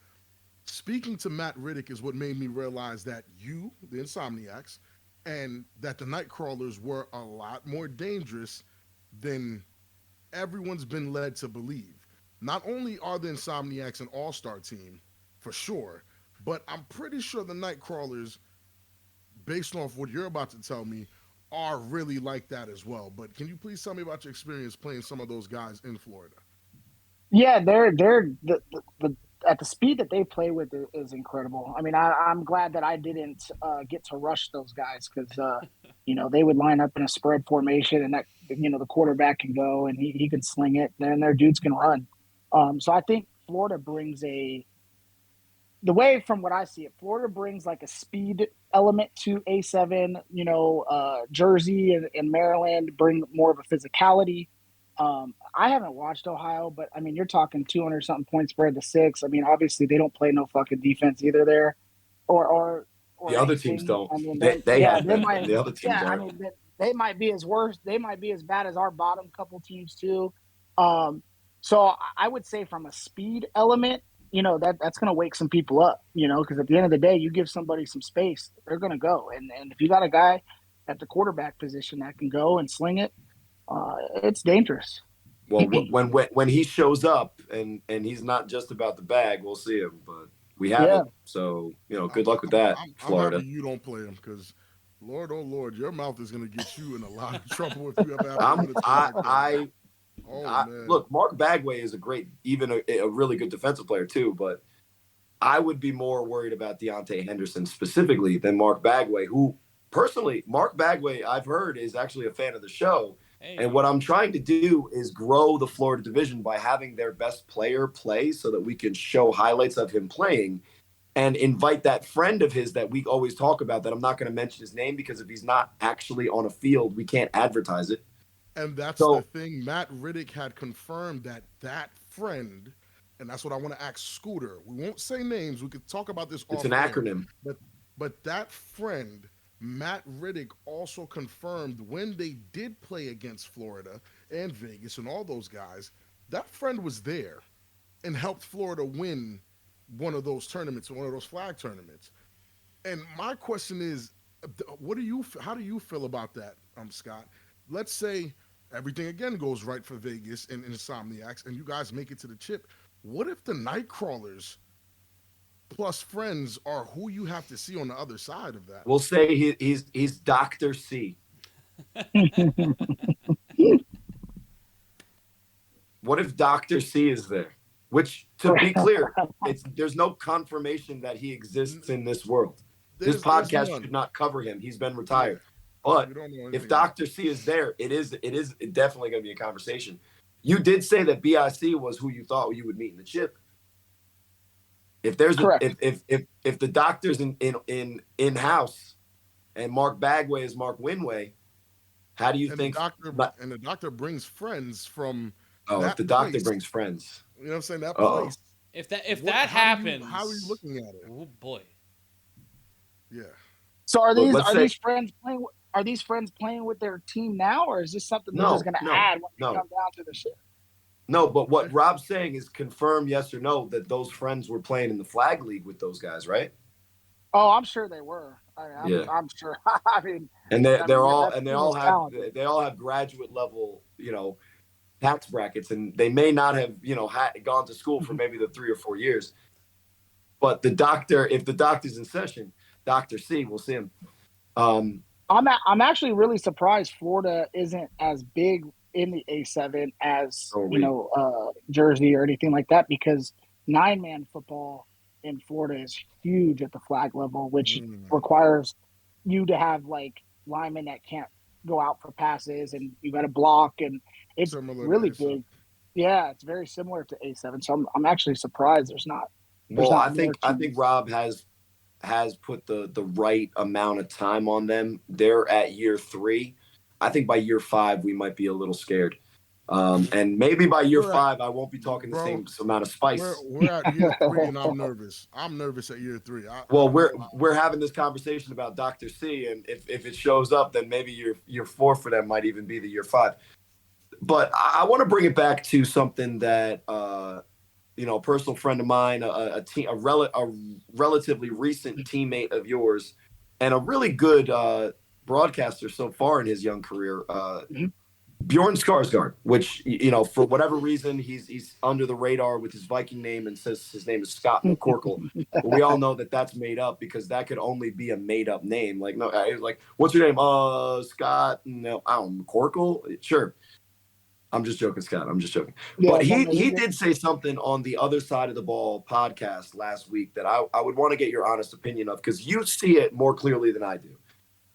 Speaking to Matt Riddick is what made me realize that the Insomniacs, and that the Nightcrawlers were a lot more dangerous than everyone's been led to believe. Not only are the Insomniacs an all-star team, for sure, but I'm pretty sure the Nightcrawlers, based off what you're about to tell me, are really like that as well. But can you please tell me about your experience playing some of those guys in Florida? Yeah, they're the at the speed that they play with is incredible. I mean, I'm glad that I didn't get to rush those guys because they would line up in a spread formation, and that the quarterback can go and he can sling it, and their dudes can run. So I think Florida brings the way from what I see it, Florida brings like a speed element to A7. Jersey and Maryland bring more of a physicality. I haven't watched Ohio, but I mean, you're talking 200 something point spread to 6. I mean, obviously they don't play no fucking defense either there, or the other teams don't. I mean, they have they that. might. The other teams Yeah, are. I mean, they might be as worse. They might be as bad as our bottom couple teams too. So I would say from a speed element, that's going to wake some people up. Because at the end of the day, you give somebody some space, they're going to go. And if you got a guy at the quarterback position that can go and sling it, it's dangerous. Well, when he shows up and he's not just about the bag, we'll see him. But we haven't. So good luck with that, Florida. I'm happy you don't play him because, Lord, oh Lord, your mouth is going to get you in a lot of trouble if you ever have. Look, Mark Bagway is a really good defensive player too, but I would be more worried about Deontay Henderson specifically than Mark Bagway, who personally, Mark Bagway, I've heard, is actually a fan of the show. And what I'm trying to do is grow the Florida division by having their best player play so that we can show highlights of him playing and invite that friend of his that we always talk about, that I'm not going to mention his name because if he's not actually on a field, we can't advertise it. And that's the thing. Matt Riddick had confirmed that friend, and that's what I want to ask Scooter. We won't say names. We could talk about this. It's an acronym. But that friend, Matt Riddick, also confirmed when they did play against Florida and Vegas and all those guys, that friend was there and helped Florida win one of those tournaments, one of those flag tournaments. And my question is, how do you feel about that, Scott? Let's say everything again goes right for Vegas and Insomniacs, and you guys make it to the chip. What if the Nightcrawlers plus friends are who you have to see on the other side of that? We'll say he's Dr. C. What if Dr. C is there? Which, to be clear, there's no confirmation that he exists in this world. This podcast should not cover him. He's been retired. But if Dr. C is there, it is definitely going to be a conversation. You did say that BIC was who you thought you would meet in the chip. If there's if the doctor's in house and Mark Bagway is Mark Winway, how do you think? The doctor brings friends from. Oh, if the doctor brings friends, you know what I'm saying? That place. If that happens, how are you looking at it? Oh boy. Yeah. So are these friends playing? Are these friends playing with their team now, or is this something they're just going to add when they come down to the ship? No, but what Rob's saying is confirm yes or no that those friends were playing in the flag league with those guys, right? Oh, I'm sure they were. I'm sure. I mean, and they all have graduate level, tax brackets, and they may not have, gone to school for maybe the 3 or 4 years. But if the doctor's in session, Dr. C, we'll see him. I'm actually really surprised Florida isn't as big in the A7 as Jersey or anything like that, because 9-man football in Florida is huge at the flag level, which requires you to have like linemen that can't go out for passes, and you got to block, and it's really big. Yeah, it's very similar to A7. So I'm actually surprised there's not. I think Rob has put the right amount of time on them. They're at year 3. I think by year 5 we might be a little scared. And maybe by year 5 I won't be talking the same amount of spice. We're at year 3 and I'm nervous. I'm nervous at year 3. We're having this conversation about Dr. C, and if it shows up, then maybe year 4 for them might even be the year 5. But I want to bring it back to something that a personal friend of mine, a relatively recent teammate of yours, and a really good broadcaster so far in his young career, Bjorn Skarsgård, which, for whatever reason, he's under the radar with his Viking name and says his name is Scott McCorkle. But we all know that that's made up, because that could only be a made up name. Like, no, like, what's your name? Scott? No, I don't know, McCorkle? Sure. I'm just joking, Scott. I'm just joking. Yeah, but he did say something on the Other Side of the Ball podcast last week that I would want to get your honest opinion of, because you see it more clearly than I do.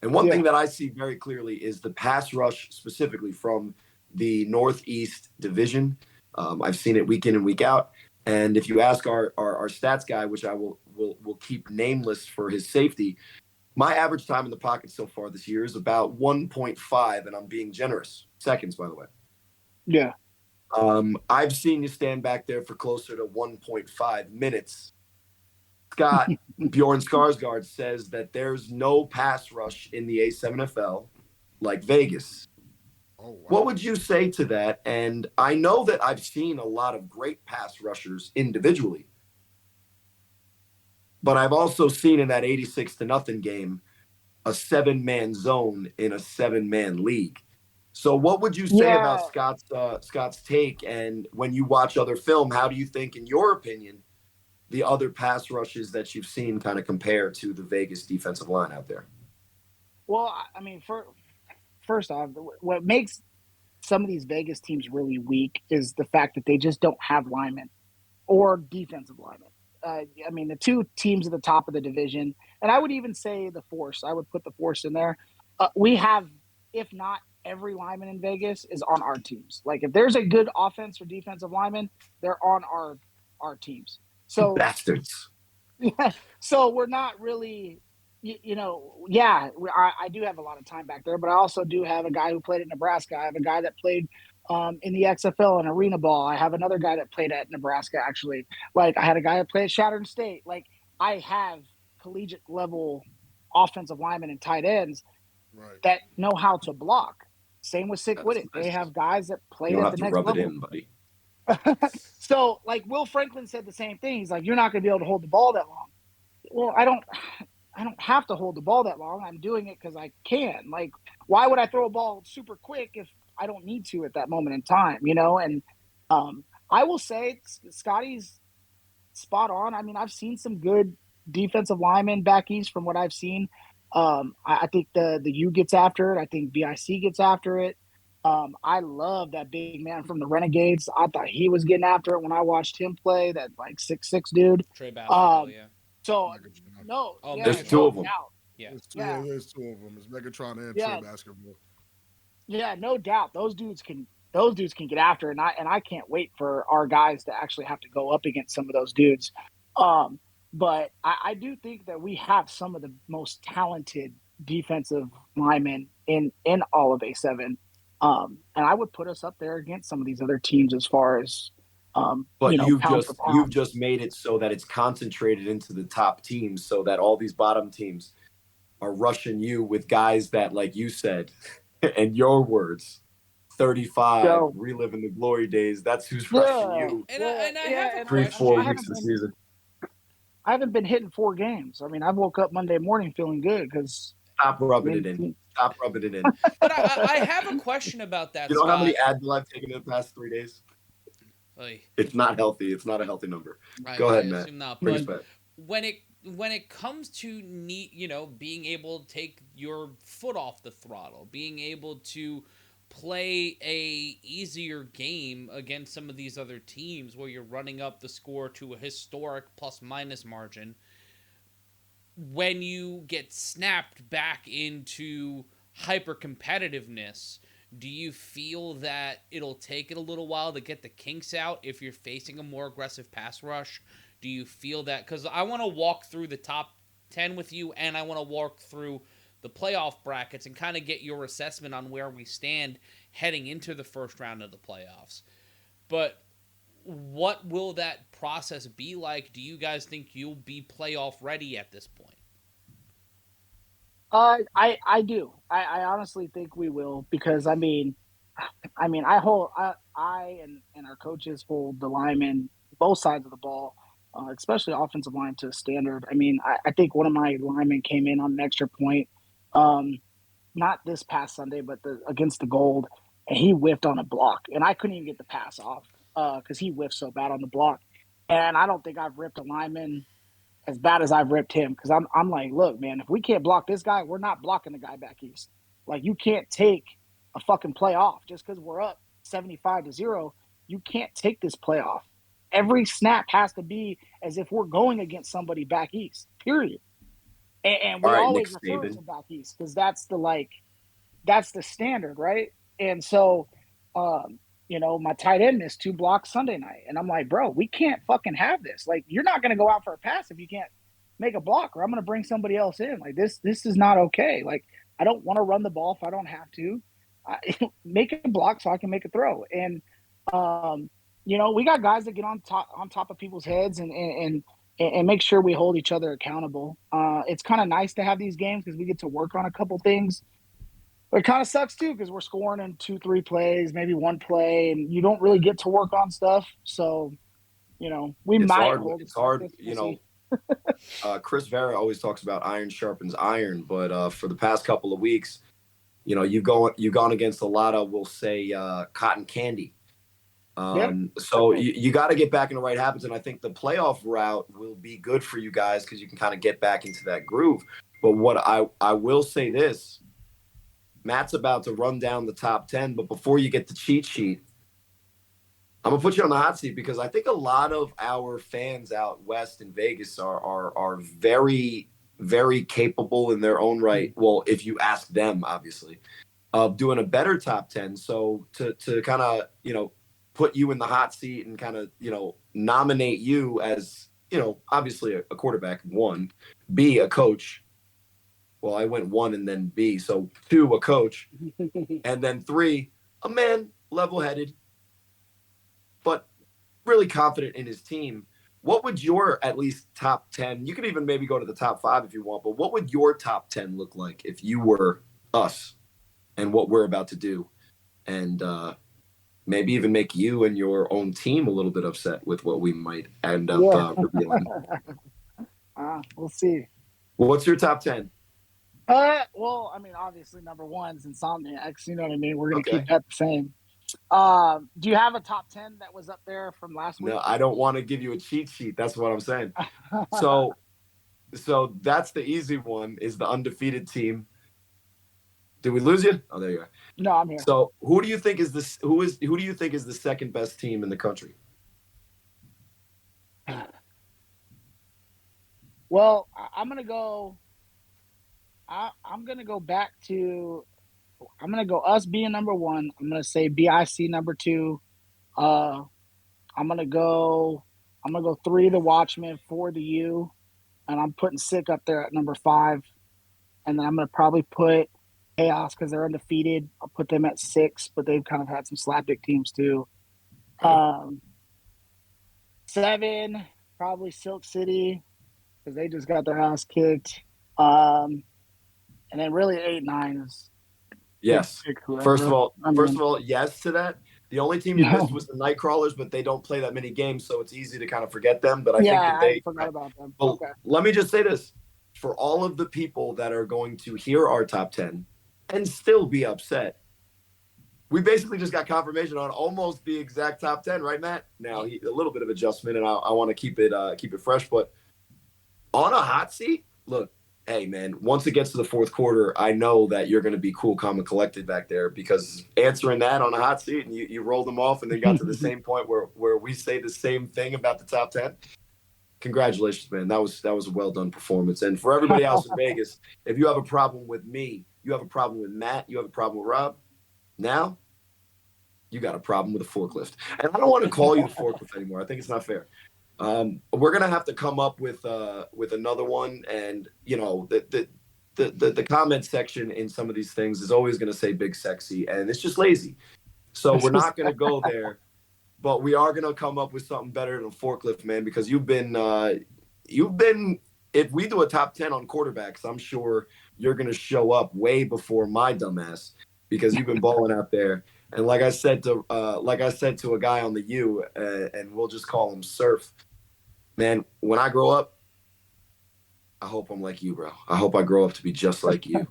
And one thing that I see very clearly is the pass rush, specifically from the Northeast Division. I've seen it week in and week out. And if you ask our stats guy, which I will keep nameless for his safety, my average time in the pocket so far this year is about 1.5, and I'm being generous. Seconds, by the way. Yeah. I've seen you stand back there for closer to 1.5 minutes. Scott, Bjorn Skarsgård says that there's no pass rush in the A7FL like Vegas. Oh, wow. What would you say to that? And I know that I've seen a lot of great pass rushers individually, but I've also seen in that 86-0 game a 7-man zone in a 7-man league. So what would you say about Scott's take? And when you watch other film, how do you think, in your opinion, the other pass rushes that you've seen kind of compare to the Vegas defensive line out there? Well, I mean, first off, what makes some of these Vegas teams really weak is the fact that they just don't have linemen or defensive linemen. I mean, the two teams at the top of the division, and I would even say the Force. I would put the Force in there. We have, if not every lineman in Vegas is on our teams. Like, if there's a good offense or defensive lineman, they're on our teams. So bastards. Yeah. So we're not really, I do have a lot of time back there, but I also do have a guy who played at Nebraska. I have a guy that played in the XFL and arena ball. I have another guy that played at Nebraska, actually. Like, I had a guy that played at Shattern State. Like, I have collegiate level offensive linemen and tight ends that know how to block. Same with Sick Witted. They have guys that play at the next level. It in, buddy. So, like, Will Franklin said the same thing. He's like, you're not going to be able to hold the ball that long. Well, I don't have to hold the ball that long. I'm doing it because I can. Like, why would I throw a ball super quick if I don't need to at that moment in time, And I will say Scotty's spot on. I mean, I've seen some good defensive linemen back east from what I've seen. I think the U gets after it. I think BIC gets after it. I love that big man from the Renegades. I thought he was getting after it when I watched him play. That like 6'6" dude. Trey Basketball, Um, yeah. so Megatron. no, Oh, yeah, There's Megatron. two no of them. doubt. Yeah. Yeah, There's two of them. It's Megatron and Trey yeah, Basketball. yeah, no doubt. Those dudes can get after it, and I can't wait for our guys to actually have to go up against some of those dudes. Um, but I do think that we have some of the most talented defensive linemen in all of A7. And I would put us up there against some of these other teams as far as But pound for you've pound. just made it so that it's concentrated into the top teams, so that all these bottom teams are rushing you with guys that, like you said, and your words, 35, So reliving the glory days. That's who's rushing yeah, you And yeah, I have yeah. a And three, I mean, four I question. weeks haven't of the been season. I haven't been hitting 4 games. I mean, I woke up Monday morning feeling good because Stop I rubbing it in. mean, Stop rubbing it in. But I have a question about that, You know how many Scott. Advil I've taken in the past 3 days? Like, It's not healthy. It's not a healthy number. I Go ahead, Matt. assume not. Bring But us back. when it comes to being able to take your foot off the throttle, being able to play a easier game against some of these other teams where you're running up the score to a historic plus minus margin, when you get snapped back into hyper competitiveness, do you feel that it'll take it a little while to get the kinks out if you're facing a more aggressive pass rush? Do you feel that? Because I want to walk through the top 10 with you, and I want to walk through the playoff brackets and kind of get your assessment on where we stand heading into the first round of the playoffs. But what will that process be like? Do you guys think you'll be playoff ready at this point? I do. I honestly think we will because I and our coaches hold the linemen both sides of the ball, especially offensive line to a standard. I mean, I think one of my linemen came in on an extra point, um, not this past Sunday, but against the Gold, and he whiffed on a block, and I couldn't even get the pass off because he whiffed so bad on the block. And I don't think I've ripped a lineman as bad as I've ripped him because I'm like, look, man, if we can't block this guy, we're not blocking the guy back east. Like you can't take a fucking play off just because we're up 75-0. You can't take this play off. Every snap has to be as if we're going against somebody back east. Period. And All we right, Nick always refer Saban. to back east because that's the standard, right? And so, my tight end missed 2 blocks Sunday night, and I'm like, bro, we can't fucking have this. Like, you're not going to go out for a pass if you can't make a block, or I'm going to bring somebody else in. Like this is not okay. Like, I don't want to run the ball if I don't have to. Make a block so I can make a throw. And we got guys that get on top of people's heads and make sure we hold each other accountable. It's kind of nice to have these games because we get to work on a couple things. But it kind of sucks too because we're scoring in 2-3 plays, maybe one play, and you don't really get to work on stuff. So, we It's might hard. hold it It's like hard. this. We'll see. Chris Vera always talks about iron sharpens iron, but for the past couple of weeks, you've gone against a lot of, we'll say, cotton candy. So you got to get back in the right habits, and I think the playoff route will be good for you guys because you can kind of get back into that groove. But what I will say this, Matt's about to run down the top 10, but before you get the cheat sheet, I'm gonna put you on the hot seat because I think a lot of our fans out west in Vegas are very, very capable in their own right. Well, if you ask them, obviously, of doing a better top 10. So to kind of put you in the hot seat and kind of nominate you as obviously a quarterback, 1, B, a coach. Well, I went 1 and then B, so 2, a coach, and then 3, a man, level-headed, but really confident in his team. What would your at least top 10, you could even maybe go to the top 5 if you want, but what would your top 10 look like if you were us and what we're about to do? And maybe even make you and your own team a little bit upset with what we might end up revealing. We'll see. What's your top 10? Well, I mean, obviously, number 1's Insomniacs. You know what I mean? We're going to Okay. keep that the same. Do you have a top 10 that was up there from last week? No, I don't want to give you a cheat sheet. That's what I'm saying. So that's the easy one, is the undefeated team. Did we lose you? Oh, there you are. No, I'm here. So who do you think is this? Who do you think is the second best team in the country? Well, I'm gonna go. I'm gonna go back to. I'm gonna go us being number one. I'm gonna say BIC number two. Uh, I'm gonna go. I'm gonna go three the Watchmen, four the U, and I'm putting Sick up there at number five. And then I'm gonna probably put Chaos because they're undefeated. I'll put them at six, but they've kind of had some slapdick teams too. Seven, probably Silk City because they just got their ass kicked. And then really 8, 9 is Yes. whoever. First of all, yes to that. The only team you missed was the Nightcrawlers, but they don't play that many games, so it's easy to kind of forget them. But I think that I forgot about them. Well, okay. Let me just say this. For all of the people that are going to hear our top 10 and still be upset, we basically just got confirmation on almost the exact top 10, right, Matt? Now, a little bit of adjustment, and I want to keep it fresh. But on a hot seat, look, hey, man, once it gets to the fourth quarter, I know that you're going to be cool, calm, and collected back there because answering that on a hot seat and you rolled them off and then got to the same point where we say the same thing about the top 10. Congratulations, man. That was a well done performance. And for everybody else in Vegas, if you have a problem with me, you have a problem with Matt, you have a problem with Rob, now you got a problem with a forklift. And I don't want to call you the forklift anymore. I think it's not fair. We're gonna have to come up with another one. And you know, the comment section in some of these things is always gonna say big sexy, and it's just lazy. So we're not gonna go there. But we are gonna come up with something better than a forklift, man, because you've been. If we do a top 10 on quarterbacks, I'm sure you're gonna show up way before my dumbass because you've been balling out there. And like I said to a guy on the U, and we'll just call him Surf, man. When I grow up, I hope I'm like you, bro. I hope I grow up to be just like you.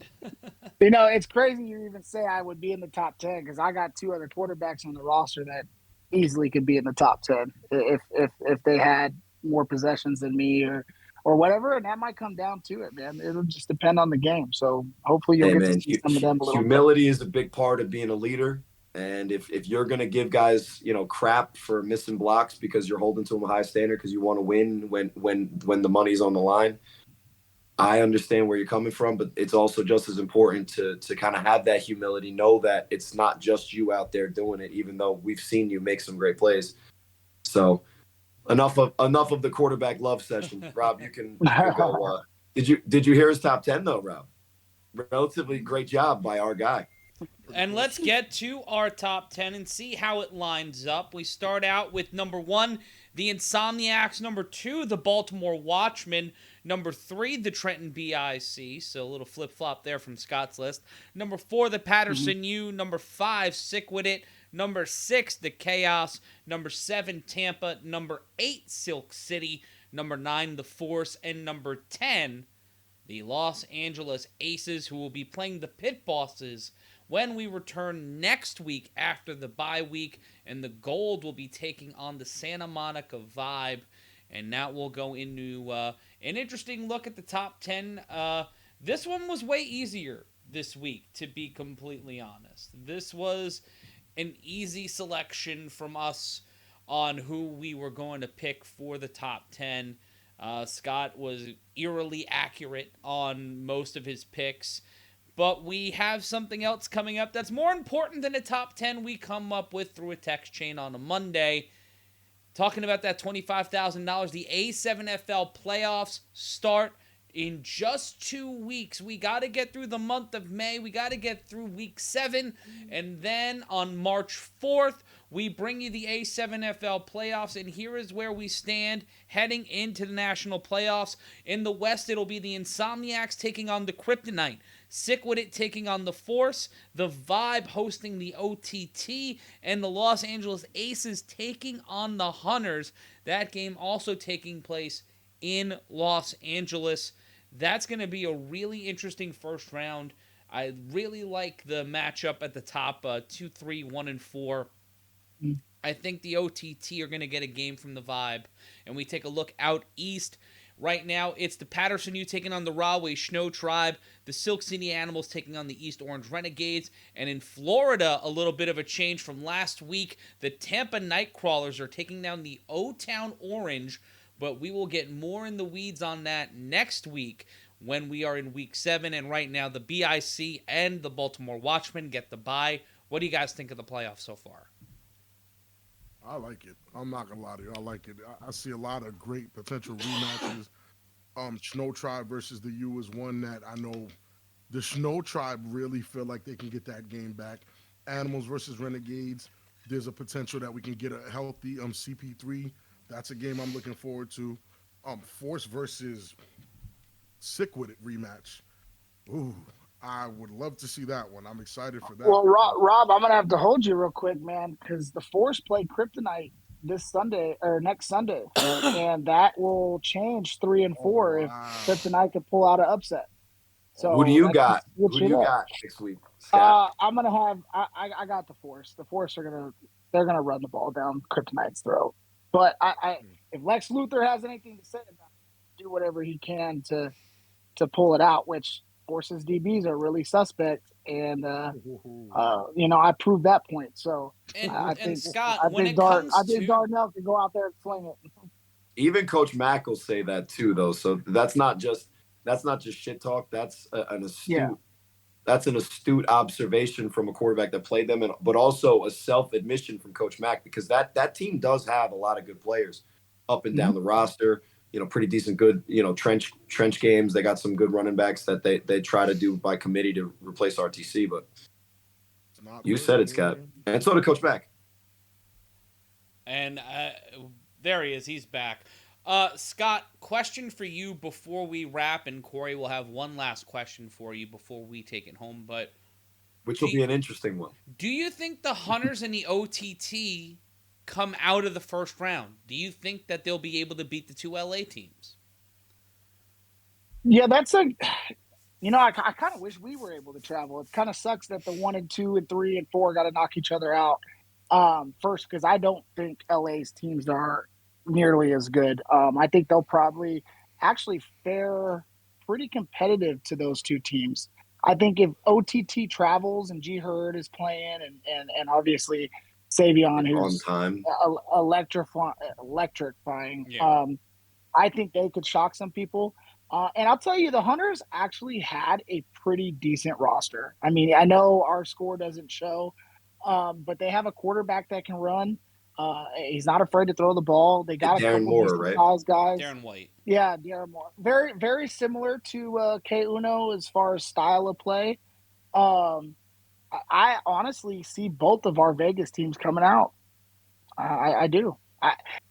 You know, it's crazy you even say I would be in the top 10 because I got two other quarterbacks on the roster that easily could be in the top 10 if they had more possessions than me or whatever, and that might come down to it, man. It'll just depend on the game. So hopefully you'll get to see some of them a little humility bit. is a big part of being a leader. And if you're going to give guys, crap for missing blocks because you're holding to them a high standard because you want to win when the money's on the line, I understand where you're coming from, but it's also just as important to kind of have that humility, know that it's not just you out there doing it, even though we've seen you make some great plays. So enough of the quarterback love session. Rob, you can go. Did you hear his top 10 though, Rob? Relatively great job by our guy. And let's get to our top 10 and see how it lines up. We start out with number 1, the Insomniacs. Number 2, the Baltimore Watchmen. Number 3, the Trenton BIC. So a little flip-flop there from Scott's list. Number 4, the Patterson U. Number 5, Sick With It. Number 6, the Chaos. Number 7, Tampa. Number 8, Silk City. Number 9, the Force. And number 10, the Los Angeles Aces, who will be playing the Pit Bosses when we return next week after the bye week, and the Gold will be taking on the Santa Monica Vibe, and that will go into an interesting look at the top 10. This one was way easier this week, to be completely honest. This was an easy selection from us on who we were going to pick for the top 10. Scott was eerily accurate on most of his picks. But we have something else coming up that's more important than a top 10 we come up with through a text chain on a Monday. Talking about that $25,000, the A7FL playoffs start in just 2 weeks. We got to get through the month of May. We got to get through week 7. And then on March 4th, we bring you the A7FL playoffs. And here is where we stand heading into the national playoffs. In the West, it'll be the Insomniacs taking on the Kryptonite. Sick With It taking on the Force, the Vibe hosting the OTT, and the Los Angeles Aces taking on the Hunters. That game also taking place in Los Angeles. That's going to be a really interesting first round. I really like the matchup at the top, 2, 3, 1, and 4. I think the OTT are going to get a game from the Vibe. And we take a look out east. Right now, it's the Patterson U taking on the Rahway Snow Tribe, the Silk City Animals taking on the East Orange Renegades, and in Florida, a little bit of a change from last week. The Tampa Nightcrawlers are taking down the O-Town Orange, but we will get more in the weeds on that next week when we are in Week 7. And right now, the BIC and the Baltimore Watchmen get the bye. What do you guys think of the playoffs so far? I like it. I'm not gonna lie to you. I like it. I see a lot of great potential rematches. Snow Tribe versus the U is one that I know the Snow Tribe really feel like they can get that game back. Animals versus Renegades. There's a potential that we can get a healthy CP3. That's a game I'm looking forward to. Force versus Sick With It rematch. Ooh, I would love to see that one. I'm excited for that. Well, Rob, I'm gonna have to hold you real quick, man, because the Force play Kryptonite this Sunday or next Sunday, and that will change 3 and 4 if Kryptonite can pull out an upset. So who do you got? Who do you got next week? I'm gonna have I got the Force. The Force they're gonna run the ball down Kryptonite's throat. But if Lex Luthor has anything to say about it, do whatever he can to pull it out, which Force's DBs are really suspect, and I proved that point. So I think Scott, I think Darnell can go out there and sling it. Even Coach Mack will say that too, though. So that's not just shit talk. That's an astute observation from a quarterback that played them, but also a self-admission from Coach Mack, because that team does have a lot of good players up and down the roster. Pretty decent, good, trench games. They got some good running backs that they try to do by committee to replace RTC. But you said it, Scott, and so did Coach Mack. And there he is. He's back. Scott, question for you before we wrap, and Cory will have one last question for you before we take it home. But which will be an interesting one. Do you think the Hunters and the OTT come out of the first round? Do you think that they'll be able to beat the two LA teams? Yeah, I kind of wish we were able to travel. It kind of sucks that the 1 and 2 and 3 and 4 got to knock each other out first, because I don't think LA's teams are nearly as good. I think they'll probably actually fare pretty competitive to those two teams. I think if OTT travels and G Herd is playing and obviously Savion, who's on time, electrifying. Yeah. I think they could shock some people. And I'll tell you, the Hunters actually had a pretty decent roster. I mean, I know our score doesn't show, but they have a quarterback that can run. He's not afraid to throw the ball. They got a couple decent guys. Darren White. Yeah, Darren Moore. Very, very similar to K Uno as far as style of play. I honestly see both of our Vegas teams coming out. I do.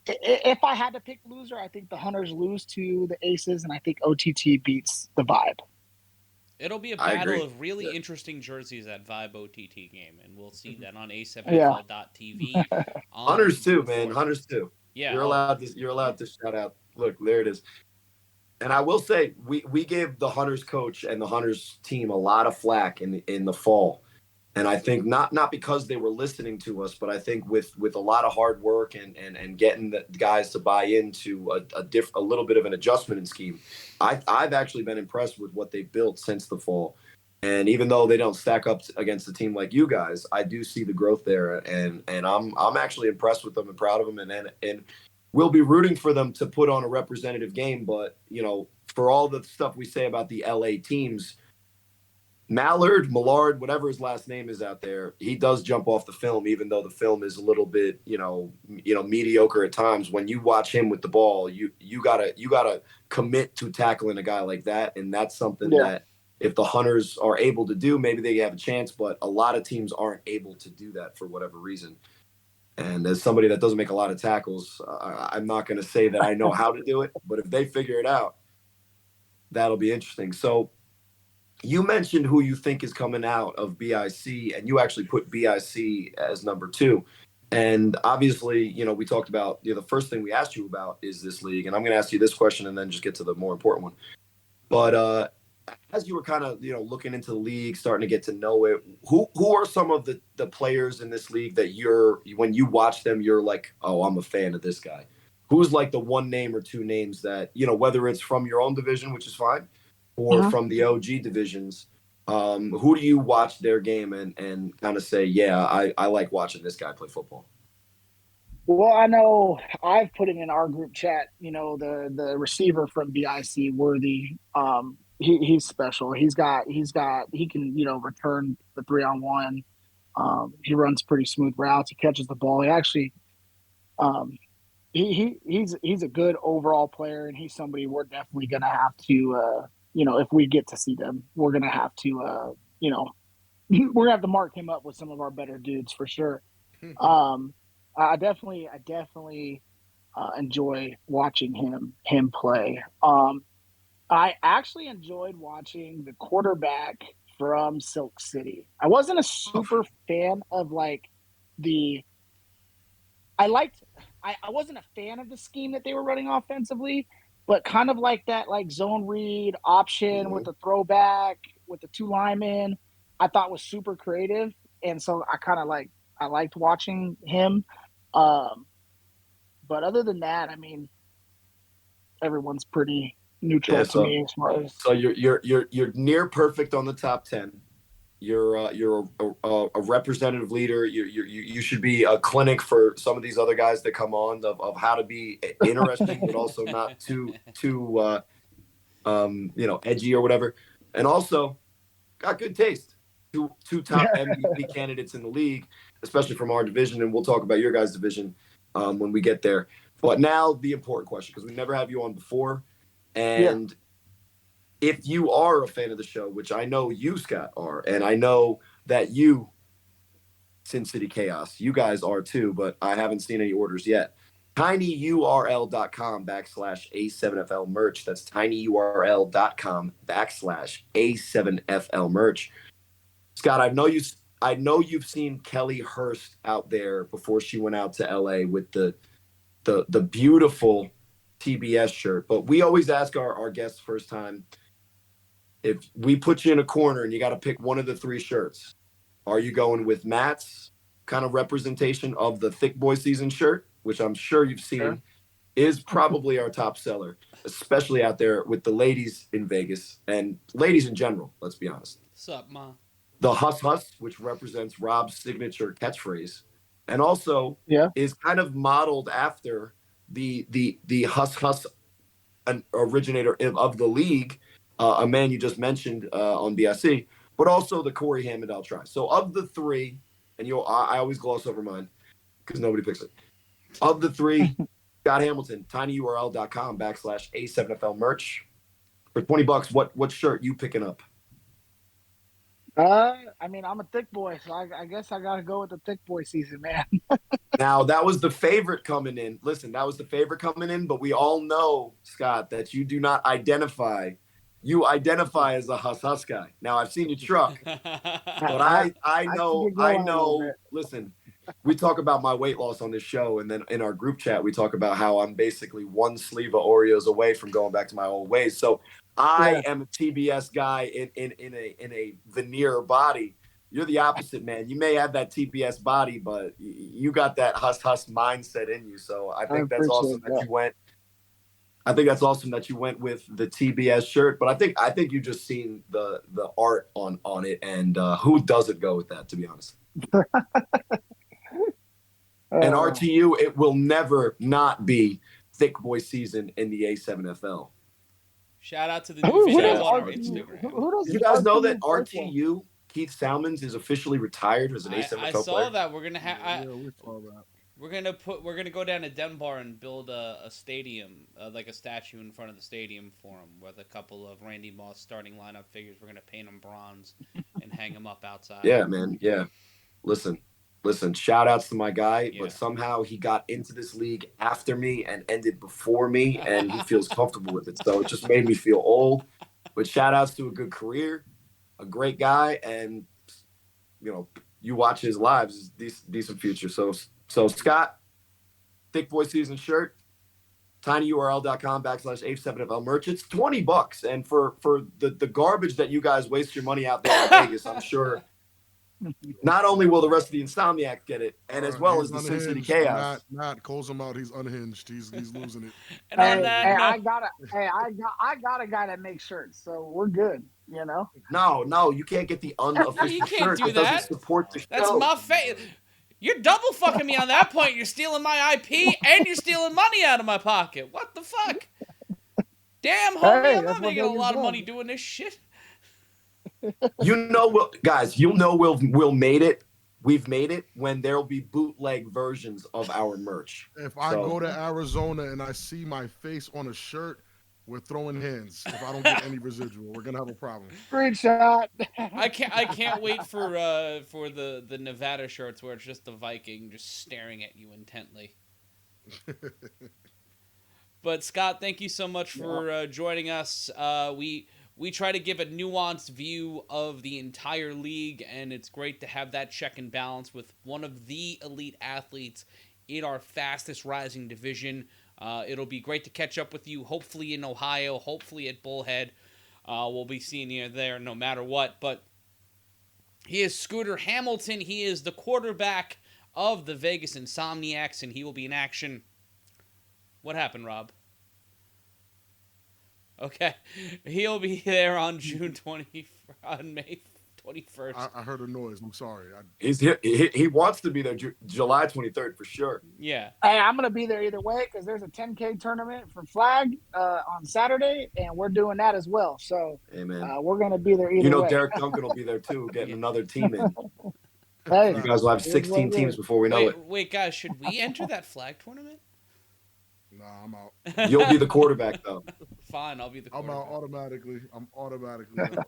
If I had to pick loser, I think the Hunters lose to the Aces, and I think OTT beats the Vibe. It'll be a battle of really interesting jerseys at Vibe OTT game, and we'll see that on A7FL.tv. Hunters too, man. Hunters too. Yeah, you're allowed to shout out. Look, there it is. And I will say, we gave the Hunters coach and the Hunters team a lot of flack in the fall. And I think not because they were listening to us, but I think with a lot of hard work and getting the guys to buy into a little bit of an adjustment in scheme, I've actually been impressed with what they've built since the fall. And even though they don't stack up against a team like you guys, I do see the growth there, and I'm actually impressed with them and proud of them, and we'll be rooting for them to put on a representative game. But for all the stuff we say about the LA teams, Millard, whatever his last name is out there, he does jump off the film, even though the film is a little bit, mediocre at times. When you watch him with the ball, you gotta commit to tackling a guy like that, and that's something that if the Hunters are able to do, maybe they have a chance. But a lot of teams aren't able to do that for whatever reason. And as somebody that doesn't make a lot of tackles, I'm not going to say that I know how to do it, but if they figure it out, that'll be interesting. So you mentioned who you think is coming out of BIC, and you actually put BIC as number 2. And obviously, we talked about, the first thing we asked you about is this league. And I'm going to ask you this question and then just get to the more important one. But as you were kind of, looking into the league, starting to get to know it, who are some of the players in this league that when you watch them, you're like, oh, I'm a fan of this guy? who's like the one name or two names that, whether it's from your own division, which is fine, or from the OG divisions, who do you watch their game and kind of say, yeah, I like watching this guy play football? Well, I know I've put it in our group chat, the receiver from BIC, Worthy. He's special. He can, return the 3-on-1. He runs pretty smooth routes. He catches the ball. He actually, he's a good overall player, and he's somebody we're definitely gonna have to, if we get to see them, we're gonna have to, we're gonna have to mark him up with some of our better dudes for sure. I definitely enjoy watching him play. I actually enjoyed watching the quarterback from Silk City. I wasn't a super fan of I wasn't a fan of the scheme that they were running offensively, but kind of like that zone read option with the throwback with the two linemen, I thought was super creative, and so I liked watching him. But other than that, I mean, everyone's pretty neutral to me as far as. So you're near perfect on the top 10. You're a representative leader. You should be a clinic for some of these other guys that come on of how to be interesting, but also not too edgy or whatever. And also got good taste. Two top MVP candidates in the league, especially from our division, and we'll talk about your guys' division when we get there. But now the important question, because we never have you on before, and if you are a fan of the show, which I know you, Scott, are, and I know that you, Sin City Chaos, you guys are too, but I haven't seen any orders yet. tinyurl.com/A7FL merch. That's tinyurl.com/A7FL merch. Scott, I know you've seen Kelly Hurst out there before she went out to LA with the beautiful TBS shirt. But we always ask our guests first time, if we put you in a corner and you got to pick one of the three shirts, are you going with Matt's kind of representation of the Thick Boy Season shirt, which I'm sure you've seen is probably our top seller, especially out there with the ladies in Vegas and ladies in general, let's be honest. What's up, Ma? The Huss Huss, which represents Rob's signature catchphrase, and also is kind of modeled after the Huss Huss originator of the league, a man you just mentioned on BIC, but also the Cory Hammond I'll try. So of the three, and I always gloss over mine because nobody picks it. Of the three, Scott Hamilton, tinyurl.com/A7FL merch. For $20, what shirt you picking up? I mean, I'm a thick boy, so I guess I gotta go with the Thick Boy Season, man. Now, that was the favorite coming in. Listen, that was the favorite coming in, but we all know, Scott, that you do not identify. You identify as a Huss Huss guy. Now, I've seen your truck, but I know. Listen, we talk about my weight loss on this show, and then in our group chat, we talk about how I'm basically one sleeve of Oreos away from going back to my old ways. So I am a TBS guy in a veneer body. You're the opposite, man. You may have that TBS body, but you got that Huss Huss mindset in you. So I think that's awesome that you went. I think that's awesome that you went with the TBS shirt. But I think you just seen the art on it, and who doesn't go with that, to be honest. And RTU, it will never not be Thick Boy Season in the A7FL. Shout out to the new fans on our Instagram. Did you guys know that RTU, Keith Salmons, is officially retired as an A7FL player? I saw that. We're gonna have. We're gonna go down to Denver and build a stadium, like a statue in front of the stadium for him, with a couple of Randy Moss starting lineup figures. We're gonna paint them bronze and hang them up outside. Yeah, man. Yeah. Listen. Shout outs to my guy, but somehow he got into this league after me and ended before me, and he feels comfortable with it. So it just made me feel old. But shout outs to a good career, a great guy, and you watch his lives, decent future. So Scott, Thick Boy Season shirt, tinyurl.com/A7FL merch. It's $20, and for the garbage that you guys waste your money out there in Vegas, I'm sure Not only will the rest of the Insomniacs get it, and as well as He's the Sin City unhinged. Chaos. Matt calls him out. He's unhinged. He's losing it. And on that note, I got a guy that makes shirts, so we're good. You know. No, you can't get the unofficial You can't shirt. do It doesn't that. support the show. That's my face. You're double fucking me on that point. You're stealing my IP and you're stealing money out of my pocket. What the fuck? Damn, homie, Hey, I'm not that's what making a lot of Vegas money does. doing this shit. Guys, we'll made it. We've made it when there'll be bootleg versions of our merch. If I go to Arizona and I see my face on a shirt, we're throwing hands. If I don't get any residual, we're gonna have a problem. Screenshot. I can't wait for the Nevada shirts where it's just the Viking just staring at you intently. But Scott, thank you so much for joining us. We try to give a nuanced view of the entire league, and it's great to have that check and balance with one of the elite athletes in our fastest rising division. It'll be great to catch up with you, hopefully in Ohio, hopefully at Bullhead. We'll be seeing you there no matter what. But he is Scooter Hamilton. He is the quarterback of the Vegas Insomniacs, and he will be in action. What happened, Rob? Okay. He'll be there on May 21st. I heard a noise. I'm sorry. He wants to be there July 23rd for sure. Yeah. Hey, I'm gonna be there either way because there's a 10K tournament for flag on Saturday, and we're doing that as well. So we're gonna be there either way. Derek Duncan will be there too, getting another team in. Hey, you guys will have 16 teams before we know it. Wait, guys, should we enter that flag tournament? Nah, I'm out. You'll be the quarterback though. Fine, I'll be the quarterback. I'm out automatically. I'm automatically out.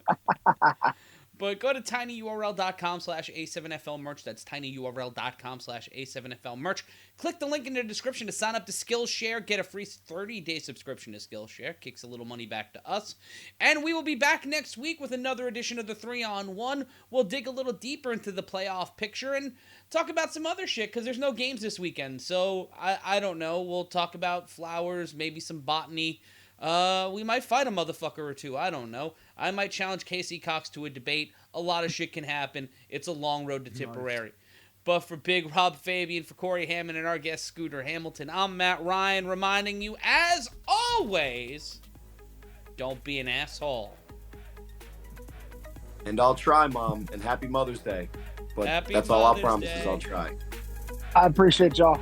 But go to tinyurl.com/A7FL merch. That's tinyurl.com/A7FL merch. Click the link in the description to sign up to Skillshare. Get a free 30-day subscription to Skillshare. Kicks a little money back to us. And we will be back next week with another edition of the 3-on-1. We'll dig a little deeper into the playoff picture and talk about some other shit because there's no games this weekend. So I don't know. We'll talk about flowers, maybe some botany. We might fight a motherfucker or two. I don't know. I might challenge Casey Cox to a debate. A lot of shit can happen. It's a long road to Tipperary. Nice. But for Big Rob Fabian, for Cory Hammond, and our guest Scooter Hamilton, I'm Matt Ryan reminding you, as always, don't be an asshole. And I'll try, Mom, and happy Mother's Day. But Happy that's all I'll Mother's promise Day. is I'll try. I appreciate y'all.